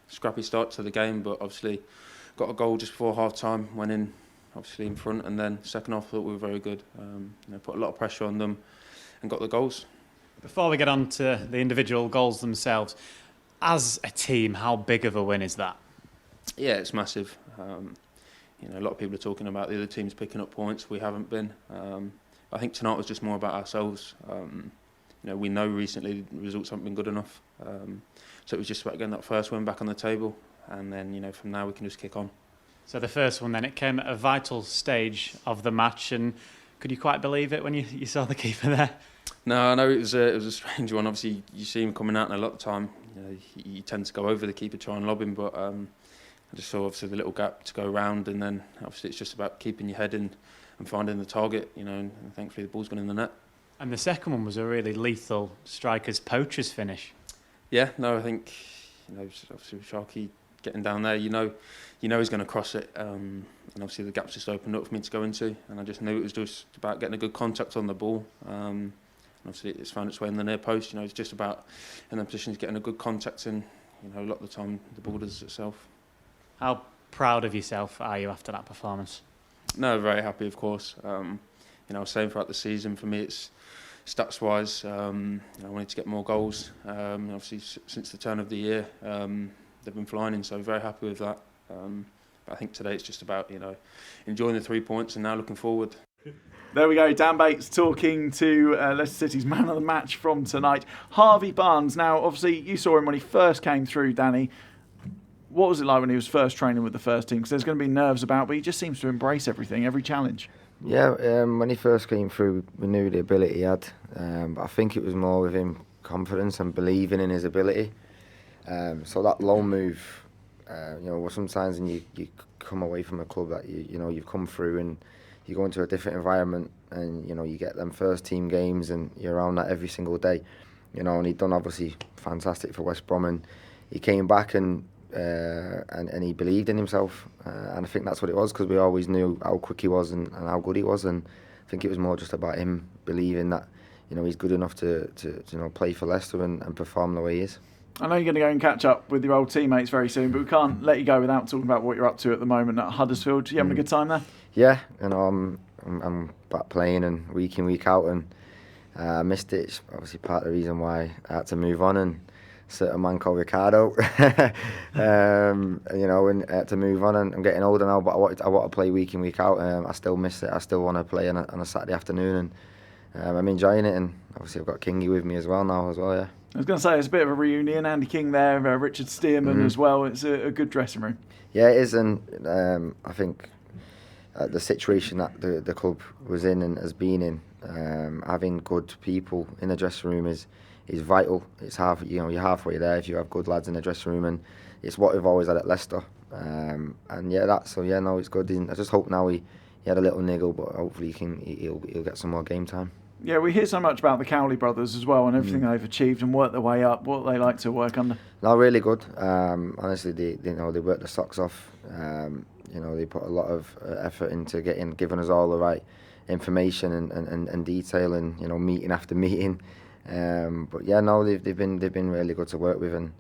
Scrappy start to the game, but obviously got a goal just before half time, went in obviously in front, and then second half I thought we were very good. You know, put a lot of pressure on them and got the goals. Before we get on to the individual goals themselves, as a team, how big of a win is that? Yeah, it's massive. You know, a lot of people are talking about the other teams picking up points. We haven't been. I think tonight was just more about ourselves. You know, we know recently the results haven't been good enough. So it was just about getting that first win back on the table, and then, you know, from now we can just kick on. So the first one then, it came at a vital stage of the match, and could you quite believe it when you saw the keeper there? No, I know it was a strange one. Obviously, you see him coming out, and a lot of the time, you know, you tend to go over the keeper, try and lob him, but I just saw obviously the little gap to go round, and then obviously it's just about keeping your head in and finding the target, you know, and thankfully the ball's gone in the net. And the second one was a really lethal striker's poacher's finish. Yeah, no, I think, you know, obviously with Sharky getting down there, you know he's going to cross it, and obviously the gap's just opened up for me to go into, and I just knew it was just about getting a good contact on the ball. And obviously it's found its way in the near post. You know, it's just about in the positions getting a good contact, and you know, a lot of the time the ball does itself. How proud of yourself are you after that performance? No, very happy, of course. You know, I was saying throughout the season, for me it's stats-wise, I wanted to get more goals. Obviously, since the turn of the year, they've been flying in, so very happy with that. But I think today it's just about, you know, enjoying the 3 points and now looking forward. There we go, Dan Bates talking to Leicester City's man of the match from tonight, Harvey Barnes. Now, obviously, you saw him when he first came through, Danny. What was it like when he was first training with the first team? Because there's going to be nerves about, but he just seems to embrace everything, every challenge. Yeah, when he first came through, we knew the ability he had. But I think it was more with him confidence and believing in his ability. So that loan move, you know, sometimes when you come away from a club that you know you've come through and you go into a different environment, and you know you get them first team games and you're around that every single day, you know. And he'd done obviously fantastic for West Brom, and he came back and he believed in himself, and I think that's what it was, because we always knew how quick he was and how good he was, and I think it was more just about him believing that, he's good enough to play for Leicester and perform the way he is. I know you're going to go and catch up with your old teammates very soon, but we can't let you go without talking about what you're up to at the moment at Huddersfield. You having a good time there? Yeah, I'm back playing and week in, week out, and I missed it. It's obviously part of the reason why I had to move on, and certain man called Ricardo, and I had to move on, and I'm getting older now, but I want to play week in, week out. I still miss it. I still want to play on a Saturday afternoon, and I'm enjoying it, and obviously I've got Kingy with me as well now, yeah. I was going to say, it's a bit of a reunion. Andy King there, Richard Stearman as well. It's a good dressing room. Yeah, it is, and I think the situation that the club was in and has been in, having good people in the dressing room is vital. It's you're halfway there if you have good lads in the dressing room, and it's what we've always had at Leicester. It's good. I just hope now he had a little niggle, but hopefully he'll get some more game time. Yeah, we hear so much about the Cowley brothers as well and everything they've achieved and worked their way up. What they like to work under? No, really good. Honestly, they work their socks off. They put a lot of effort into giving us all the right information and detail, and meeting after meeting. They've been really good to work with, and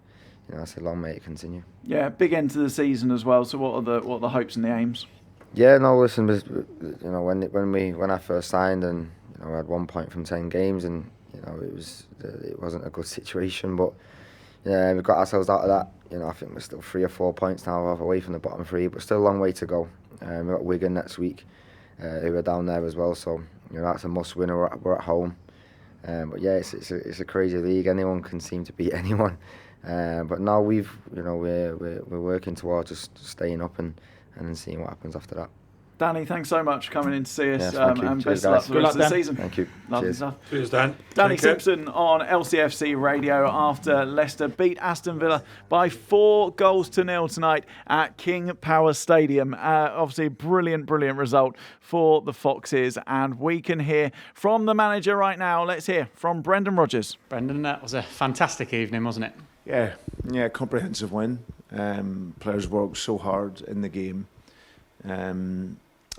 I say long may it continue. Yeah, big end to the season as well. So what are the hopes and the aims? Yeah, no, listen, when I first signed, and I had 1 point from 10 games, and it wasn't a good situation, but we got ourselves out of that. I think we're still 3 or 4 points now away from the bottom three, but still a long way to go. We've got Wigan next week, who are down there as well, so that's a must win. We're at home, it's a crazy league. Anyone can seem to beat anyone, but now we're working towards just staying up and seeing what happens after that. Danny, thanks so much for coming in to see us, and Cheers, best of luck guys. for the rest of the season. Thank you. Lovely Cheers. stuff. Cheers, Dan. Danny Simpson on LCFC Radio after Leicester beat Aston Villa by 4-0 tonight at King Power Stadium. Obviously, brilliant result for the Foxes, and we can hear from the manager right now. Let's hear from Brendan Rodgers. Brendan, that was a fantastic evening, wasn't it? Yeah, comprehensive win. Players worked so hard in the game.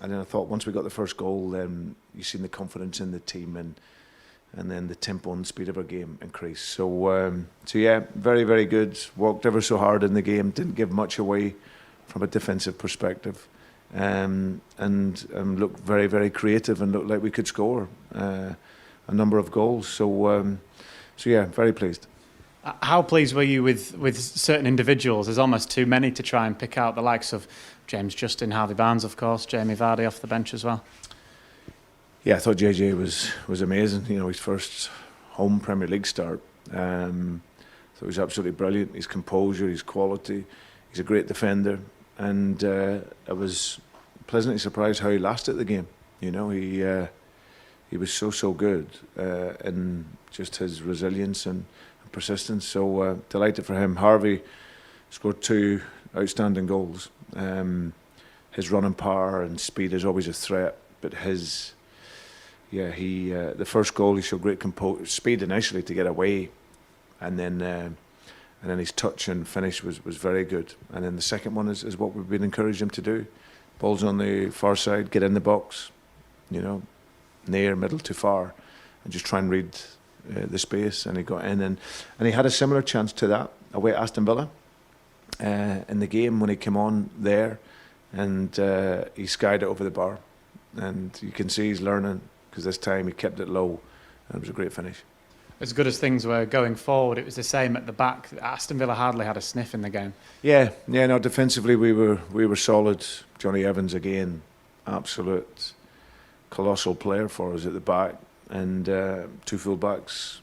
And then I thought once we got the first goal, then you seen the confidence in the team, and then the tempo and speed of our game increased. So very, very good. Worked ever so hard in the game. Didn't give much away from a defensive perspective, and looked very, very creative and looked like we could score a number of goals. So very pleased. How pleased were you with certain individuals? There's almost too many to try and pick out, the likes of James Justin, Harvey Barnes, of course, Jamie Vardy off the bench as well. Yeah, I thought JJ was amazing. His first home Premier League start. So he was absolutely brilliant. His composure, his quality. He's a great defender, and I was pleasantly surprised how he lasted the game. He was so good, and just his resilience and persistence. So delighted for him. Harvey scored 2 outstanding goals. His running power and speed is always a threat, but the first goal he showed great speed initially to get away, and then his touch and finish was very good. And then the second one is what we've been encouraging him to do. Ball's on the far side, get in the box, near, middle to far, and just try and read the space. And he got in, and he had a similar chance to that away at Aston Villa in the game when he came on there, and he skied it over the bar, and you can see he's learning, because this time he kept it low, and it was a great finish. As good as things were going forward, it was the same at the back. Aston Villa hardly had a sniff in the game. No, defensively we were solid. Johnny Evans again, absolute colossal player for us at the back, and 2 full backs.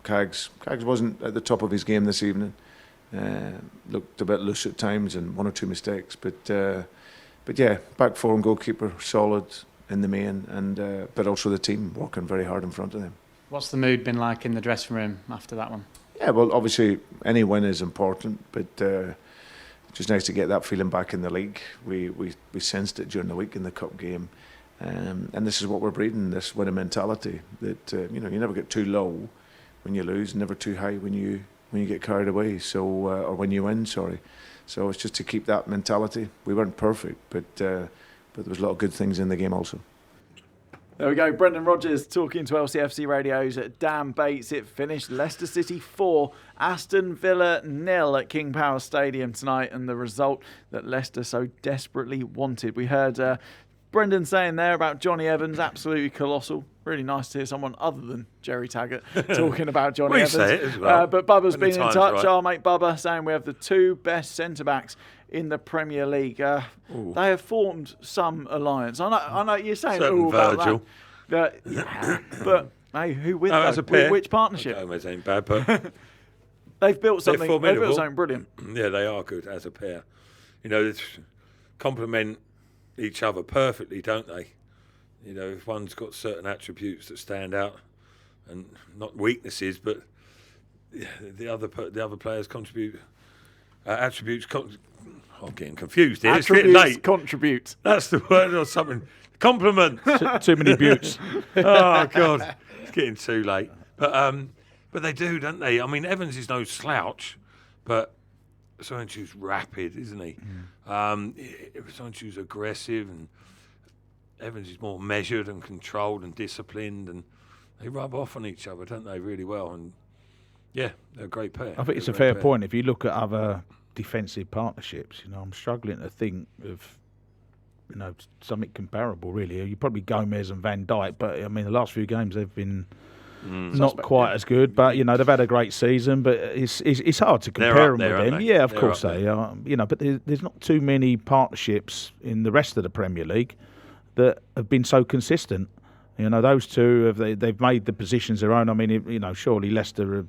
Cags wasn't at the top of his game this evening. Looked a bit loose at times and 1 or 2 mistakes, but yeah, back 4 and goalkeeper solid in the main, and but also the team working very hard in front of them. What's the mood been like in the dressing room after that one? Yeah, well, obviously any win is important, but just nice to get that feeling back in the league. We sensed it during the week in the cup game, and this is what we're breeding, this winning mentality, that you never get too low when you lose, never too high when you get carried away. So or when you win, sorry. So it's just to keep that mentality. We weren't perfect, but there was a lot of good things in the game also. There we go. Brendan Rodgers talking to LCFC Radio's Dan Bates. It finished Leicester City 4, Aston Villa 0 at King Power Stadium tonight, and the result that Leicester so desperately wanted. We heard Brendan saying there about Johnny Evans, absolutely colossal. Really nice to hear someone other than Jerry Taggart talking about Johnny Evans. Say it as well. But Bubba's been in touch. Right. Our mate Bubba saying we have the 2 best centre-backs in the Premier League. They have formed some alliance. I know you're saying all about Virgil. that. But hey, who with as a pair. which partnership? Gomez ain't bad, but They've built something. they're They've formidable. built something brilliant. Yeah, they are good as a pair. You know, they complement each other perfectly, don't they? You know, if one's got certain attributes that stand out, and not weaknesses, but the other players contribute attributes. I'm getting confused here. It's getting late. Contribute. That's the word or something. Compliment. Too many buttes. Oh God, it's getting too late. But they do, don't they? I mean, Evans is no slouch, but Soyuncu's rapid, isn't he? Soyuncu's aggressive, and Evans is more measured and controlled and disciplined, and they rub off on each other, don't they, really well? And yeah, they're a great pair. I think it's a fair point. If you look at other defensive partnerships, you know, I'm struggling to think of, you know, something comparable, really. You probably Gomez and Van Dijk, but I mean, the last few games they've been not quite as good. But you know, they've had a great season. But it's hard to compare them with them. Yeah, of course they are. You know, but there's not too many partnerships in the rest of the Premier League that have been so consistent. You know, those two they've made the positions their own. I mean, you know, surely Leicester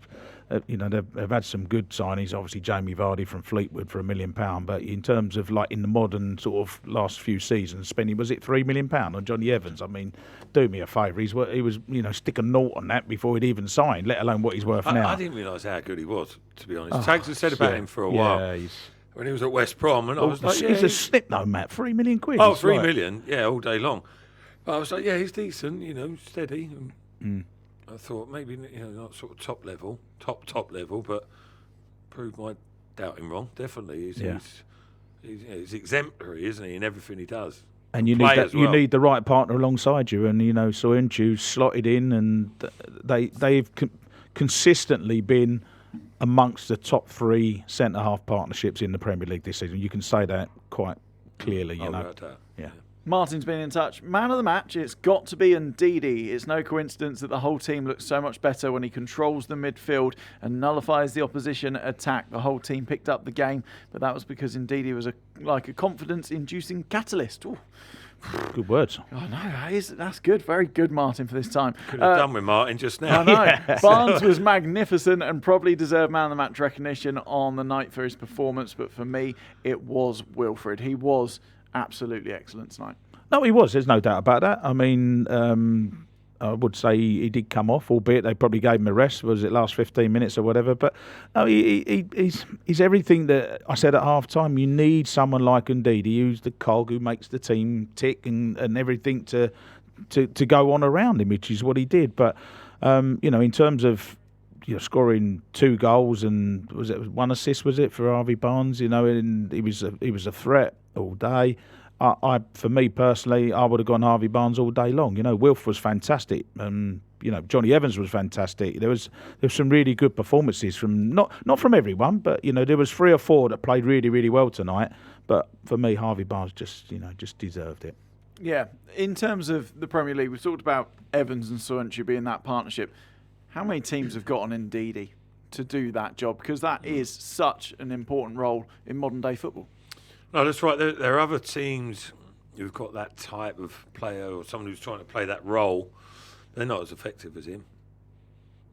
have, you know, they've had some good signings. Obviously, Jamie Vardy from Fleetwood for £1 million. But in terms of like in the modern sort of last few seasons, spending was it £3 million on Johnny Evans? I mean, do me a favour. He was you know, stick a naught on that before he'd even signed, let alone what he's worth now. I didn't realise how good he was, to be honest. Tags had said about him for a while. When he was at West Brom, and I was like, he's a snip though, Matt. £3 million. Oh, £3 million, yeah, all day long. But I was like, yeah, he's decent, you know, steady. I thought maybe, you know, not sort of top level, but proved my doubting wrong. Definitely, he's exemplary, isn't he, in everything he does. And you need the right partner alongside you, and you know, Soyuncu slotted in, and they've consistently been amongst the top 3 centre half partnerships in the Premier League this season. You can say that quite clearly, you know. Yeah. Martin's been in touch. Man of the match, it's got to be Ndidi. It's no coincidence that the whole team looks so much better when he controls the midfield and nullifies the opposition attack. The whole team picked up the game, but that was because Ndidi was like a confidence-inducing catalyst. Ooh. Good words. I know, that's good. Very good, Martin, for this time. Could have done with Martin just now. I know. Yes. Barnes was magnificent and probably deserved man of the match recognition on the night for his performance, but for me, it was Wilfred. He was absolutely excellent tonight. No, he was. There's no doubt about that. I mean, I would say he did come off, albeit they probably gave him a rest. Was it last 15 minutes or whatever? But no, he's everything that I said at half time. You need someone like Ndidi, who's the cog, who makes the team tick and everything to go on around him, which is what he did. But you know, in terms of scoring 2 goals and was it 1 assist? Was it for Harvey Barnes? You know, and he was a threat all day. For me personally, I would have gone Harvey Barnes all day long. You know, Wilf was fantastic. You know, Johnny Evans was fantastic. There was some really good performances from not from everyone, but you know, there was 3 or 4 that played really, really well tonight. But for me, Harvey Barnes just deserved it. Yeah, in terms of the Premier League, we talked about Evans and Soyuncu being that partnership. How many teams have got on Ndidi to do that job? Because that is such an important role in modern day football. No, that's right. There are other teams who've got that type of player or someone who's trying to play that role. They're not as effective as him.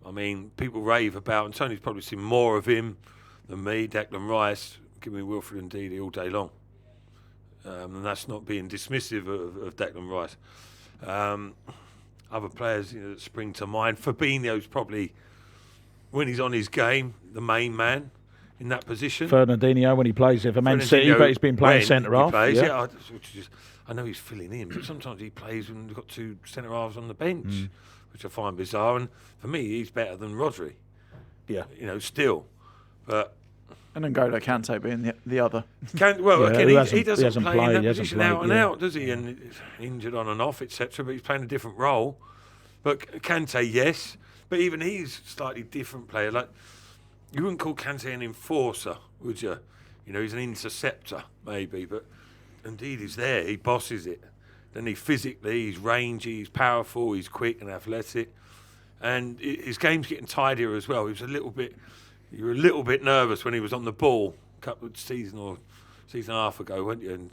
I mean, people rave about, and Tony's probably seen more of him than me, Declan Rice. Give me Wilfred Ndidi all day long. And that's not being dismissive of Declan Rice. Other players that spring to mind. Fabinho's probably, when he's on his game, the main man in that position. Fernandinho when he plays for Man City, but he's been playing centre half. Yeah, I know he's filling in, but sometimes he plays when we've got 2 centre halves on the bench, which I find bizarre. And for me, he's better than Rodri. Yeah, still. But And N'Golo Kante being the other. Again, he doesn't play in that position out and out, does he? Yeah. And he's injured on and off, etc. But he's playing a different role. But Kante, yes. But even he's a slightly different player. Like, you wouldn't call Kante an enforcer, would you? You know, he's an interceptor, maybe. But indeed, he's there. He bosses it. Then he's rangy, he's powerful, he's quick and athletic. And his game's getting tidier as well. You were a little bit nervous when he was on the ball a couple of season and a half ago, weren't you? And,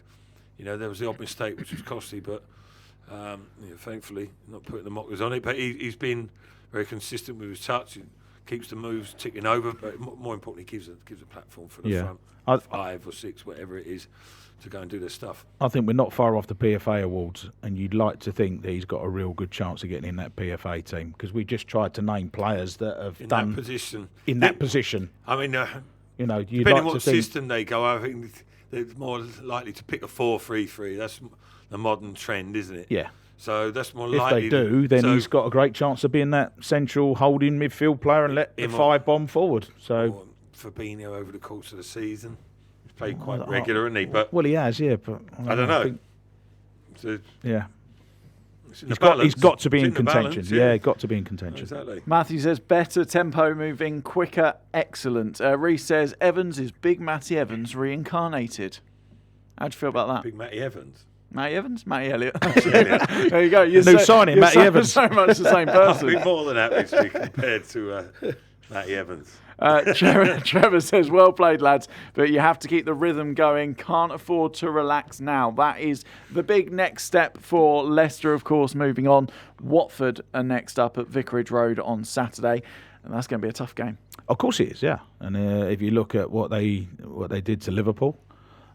you know, there was the odd mistake which was costly, but thankfully, not putting the mockers on it. But he's been very consistent with his touch. He keeps the moves ticking over, but more importantly, gives a platform for the front, 5 or 6, whatever it is, to go and do their stuff. I think we're not far off the PFA awards, and you'd like to think that he's got a real good chance of getting in that PFA team, because we just tried to name players that have done that position. In that position. I mean, you'd depending like on what to think system they go, I think they're more likely to pick a 4-3-3. That's the modern trend, isn't it? Yeah. So that's more if likely. If they do, then he's got a great chance of being that central holding midfield player and let the 5 bomb forward. So Fabinho over the course of the season. Played quite regular, isn't he? But he has, yeah. But I don't know. Yeah. He's got to be in contention. Yeah, got to be in contention. Exactly. Matthew says better tempo moving, quicker, excellent. Reece says Evans is Big Matty Evans reincarnated. How do you feel about that? Big Matty Evans. Matty Evans? Matty Elliott. There you go. New signing, Matty Evans. So much the same person. I'll be more than happy to be compared to Matty Evans. Trevor says, well played, lads, but you have to keep the rhythm going. Can't afford to relax now. That is the big next step for Leicester, of course, moving on. Watford are next up at Vicarage Road on Saturday, and that's going to be a tough game. Of course it is, yeah. And if you look at what they did to Liverpool,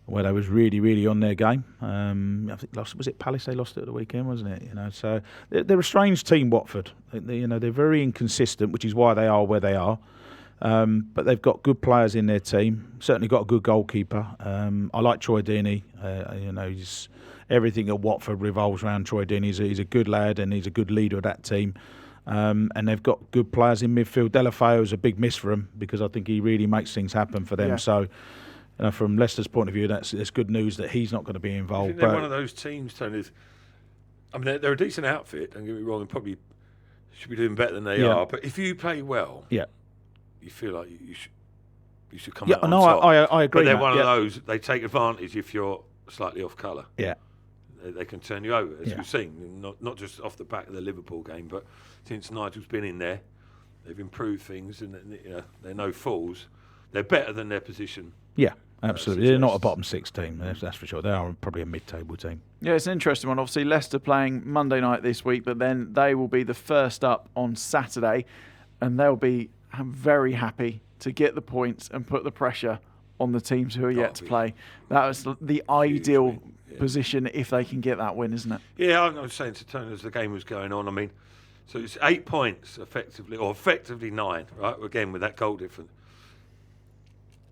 where they was really, really on their game. I think was it Palace? They lost it at the weekend, wasn't it? You know, so they're a strange team, Watford. They're very inconsistent, which is why they are where they are. But they've got good players in their team. Certainly got a good goalkeeper. I like Troy Deeney. Everything at Watford revolves around Troy Deeney. He's a good lad and he's a good leader of that team. And they've got good players in midfield. Delafayo's a big miss for them because I think he really makes things happen for them. Yeah. So, from Leicester's point of view, that's good news that he's not going to be involved. I think they're one of those teams, Tony. I mean, they're a decent outfit. Don't get me wrong, and probably should be doing better than they are. But if you play well, you feel like you should come out on top. I agree. But they're one of those. They take advantage if you're slightly off colour. Yeah, they can turn you over, as we've seen. Not just off the back of the Liverpool game, but since Nigel's been in there, they've improved things, and they're no fools. They're better than their position. Yeah. Absolutely. They're not a bottom 6 team, that's for sure. They are probably a mid-table team. Yeah, it's an interesting one. Obviously, Leicester playing Monday night this week, but then they will be the first up on Saturday, and they'll be very happy to get the points and put the pressure on the teams who are yet to play. That was the ideal position if they can get that win, isn't it? Yeah, I was saying to Tony as the game was going on, I mean, so it's 8 points effectively, or effectively 9, right? Again, with that goal difference.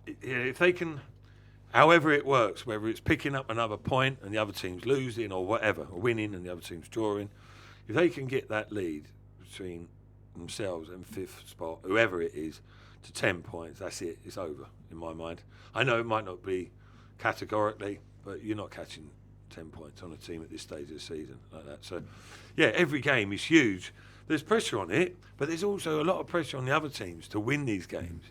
If they can... However it works, whether it's picking up another point and the other team's losing or whatever, or winning and the other team's drawing, if they can get that lead between themselves and 5th spot, whoever it is, to 10 points, that's it. It's over, in my mind. I know it might not be categorically, but you're not catching 10 points on a team at this stage of the season like that. So, yeah, every game is huge. There's pressure on it, but there's also a lot of pressure on the other teams to win these games.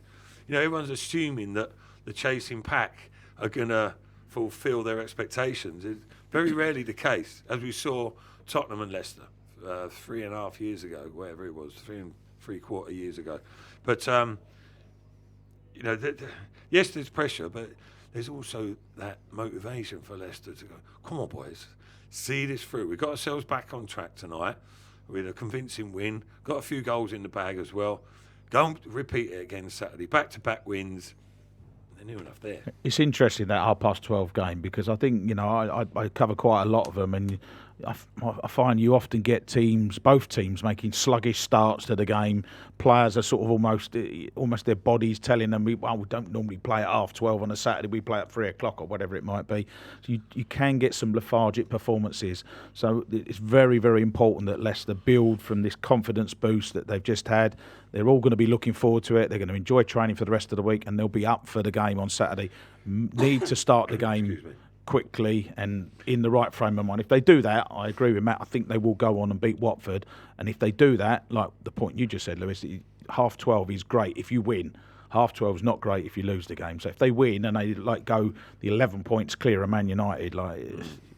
You know, everyone's assuming that the chasing pack are going to fulfil their expectations. It's very rarely the case, as we saw Tottenham and Leicester 3.5 years ago, whatever it was, 3.75 years ago. But, yes, there's pressure, but there's also that motivation for Leicester to go, come on, boys, see this through. We've got ourselves back on track tonight with a convincing win, got a few goals in the bag as well. Go and repeat it again Saturday. Back-to-back wins. Near enough there. It's interesting that 12:30 game because I think I cover quite a lot of them, and I find you often get both teams making sluggish starts to the game. Players are sort of almost their bodies telling them, we don't normally play at 12:30 on a Saturday, we play at 3:00 or whatever it might be. So you can get some lethargic performances. So it's very, very important that Leicester build from this confidence boost that they've just had. They're all going to be looking forward to it. They're going to enjoy training for the rest of the week, and they'll be up for the game on Saturday. Need to start the game quickly and in the right frame of mind. If they do that, I agree with Matt, I think they will go on and beat Watford. And if they do that, like the point you just said, Lewis, 12:30 is great if you win. 12:30 is not great if you lose the game. So if they win and they go the 11 points clear of Man United,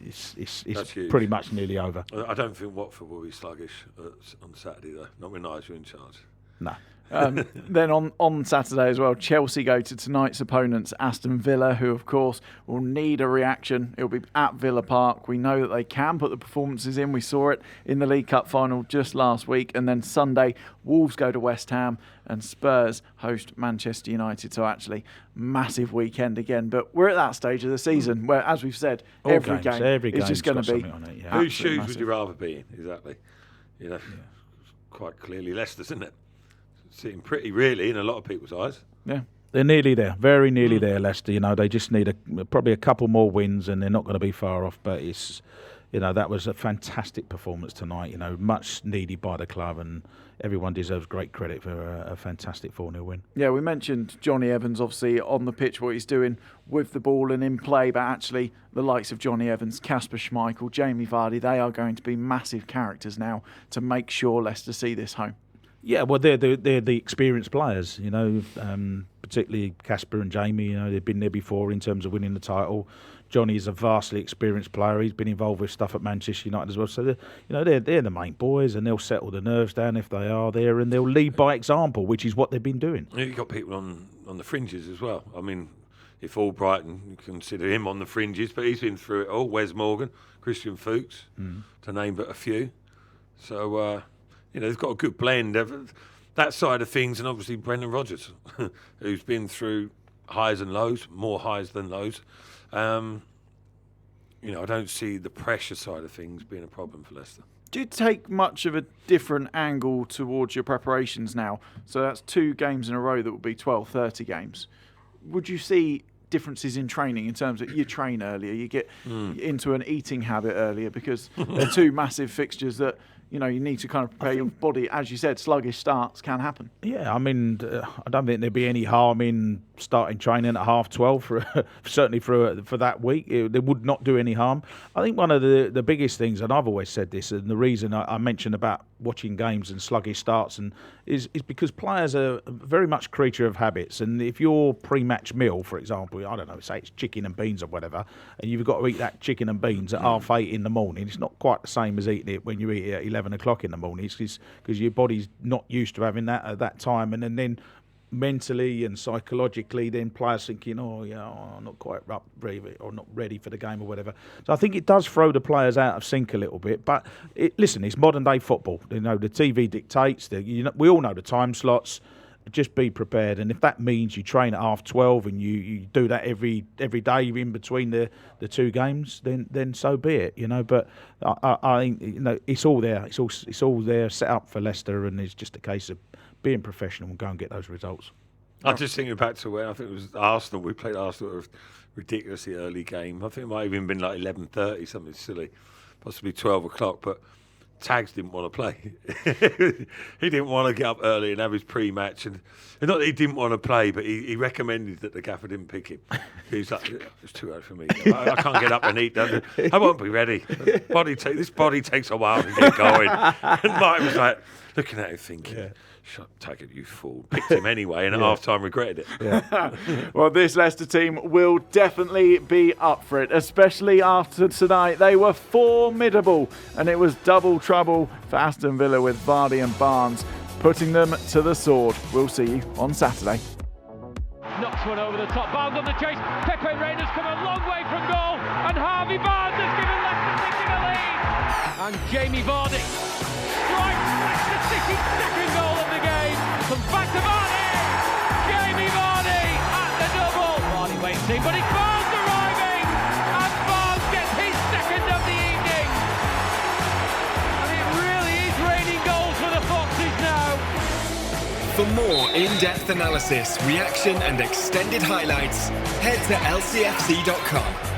it's pretty much nearly over. I don't think Watford will be sluggish on Saturday though. Not when Nigel in charge. No. Then on Saturday as well, Chelsea go to tonight's opponents, Aston Villa, who of course will need a reaction. It'll be at Villa Park. We know that they can put the performances in. We saw it in the League Cup final just last week. And then Sunday, Wolves go to West Ham and Spurs host Manchester United. So actually, massive weekend again. But we're at that stage of the season where, as we've said, every game is just going to be on it, Whose shoes would you rather be in? Exactly. Quite clearly Leicester's, isn't it? Sitting pretty, really, in a lot of people's eyes. Yeah, they're nearly there, very nearly there, Leicester. They just need probably a couple more wins, and they're not going to be far off. But it's, that was a fantastic performance tonight. Much needed by the club, and everyone deserves great credit for a fantastic 4-0 win. Yeah, we mentioned Johnny Evans, obviously on the pitch, what he's doing with the ball and in play, but actually the likes of Johnny Evans, Kasper Schmeichel, Jamie Vardy, they are going to be massive characters now to make sure Leicester see this home. Yeah, well, they're the experienced players, particularly Kasper and Jamie. They've been there before in terms of winning the title. Johnny's a vastly experienced player. He's been involved with stuff at Manchester United as well. So they're the main boys, and they'll settle the nerves down if they are there, and they'll lead by example, which is what they've been doing. You've got people on the fringes as well. I mean, if Albrighton, you consider him on the fringes, but he's been through it all. Wes Morgan, Christian Fuchs, to name but a few. So. They've got a good blend of that side of things, and obviously Brendan Rodgers, who's been through highs and lows, more highs than lows. I don't see the pressure side of things being a problem for Leicester. Do you take much of a different angle towards your preparations now? So that's 2 games in a row that will be 12:30 games. Would you see differences in training in terms of you train earlier, you get into an eating habit earlier, because they're 2 massive fixtures that you need to kind of prepare your body. As you said, sluggish starts can happen. Yeah, I mean, I don't think there'd be any harm in starting training at 12:30 certainly for that week. They would not do any harm. I think one of the biggest things, and I've always said this, and the reason I mentioned about watching games and sluggish starts is because players are very much creature of habits. And if your pre-match meal, for example, I don't know, say it's chicken and beans or whatever, and you've got to eat that chicken and beans at 8:30 in the morning, it's not quite the same as eating it when you eat it at 11 o'clock in the morning, because your body's not used to having that at that time. And then mentally and psychologically, then players thinking, I'm not quite ready or not ready for the game or whatever. So I think it does throw the players out of sync a little bit. But listen, it's modern day football. The TV dictates. We all know the time slots. Just be prepared, and if that means you train at 12:30 and you do that every day in between the 2 games, then so be it. But I think it's all there. It's all there set up for Leicester, and it's just a case of being professional and go and get those results. I'm just thinking back to when I think it was Arsenal. We played Arsenal at a ridiculously early game. I think it might have even been like 11:30, something silly, possibly 12 o'clock, but Tags didn't want to play. He didn't want to get up early and have his pre-match. And not that he didn't want to play, but he recommended that the gaffer didn't pick him. He's like, it's too early for me. I can't get up and eat. I won't be ready. This body takes a while to get going. And Mike was like, looking at him thinking, shut Taggart, you fool. Picked him anyway, and at half-time regretted it. Yeah. Well, this Leicester team will definitely be up for it, especially after tonight. They were formidable, and it was double trouble for Aston Villa with Vardy and Barnes putting them to the sword. We'll see you on Saturday. Knocks one over the top, Barnes on the chase. Pepe Reina's come a long way from goal, and Harvey Barnes has given Leicester City the lead. And Jamie Vardy strikes Leicester City's second goal of the game. Comes back to Vardy. Jamie Vardy at the double. Vardy waits in, but it's Barnes arriving, and Barnes gets his second of the evening. For more in-depth analysis, reaction and extended highlights, head to lcfc.com.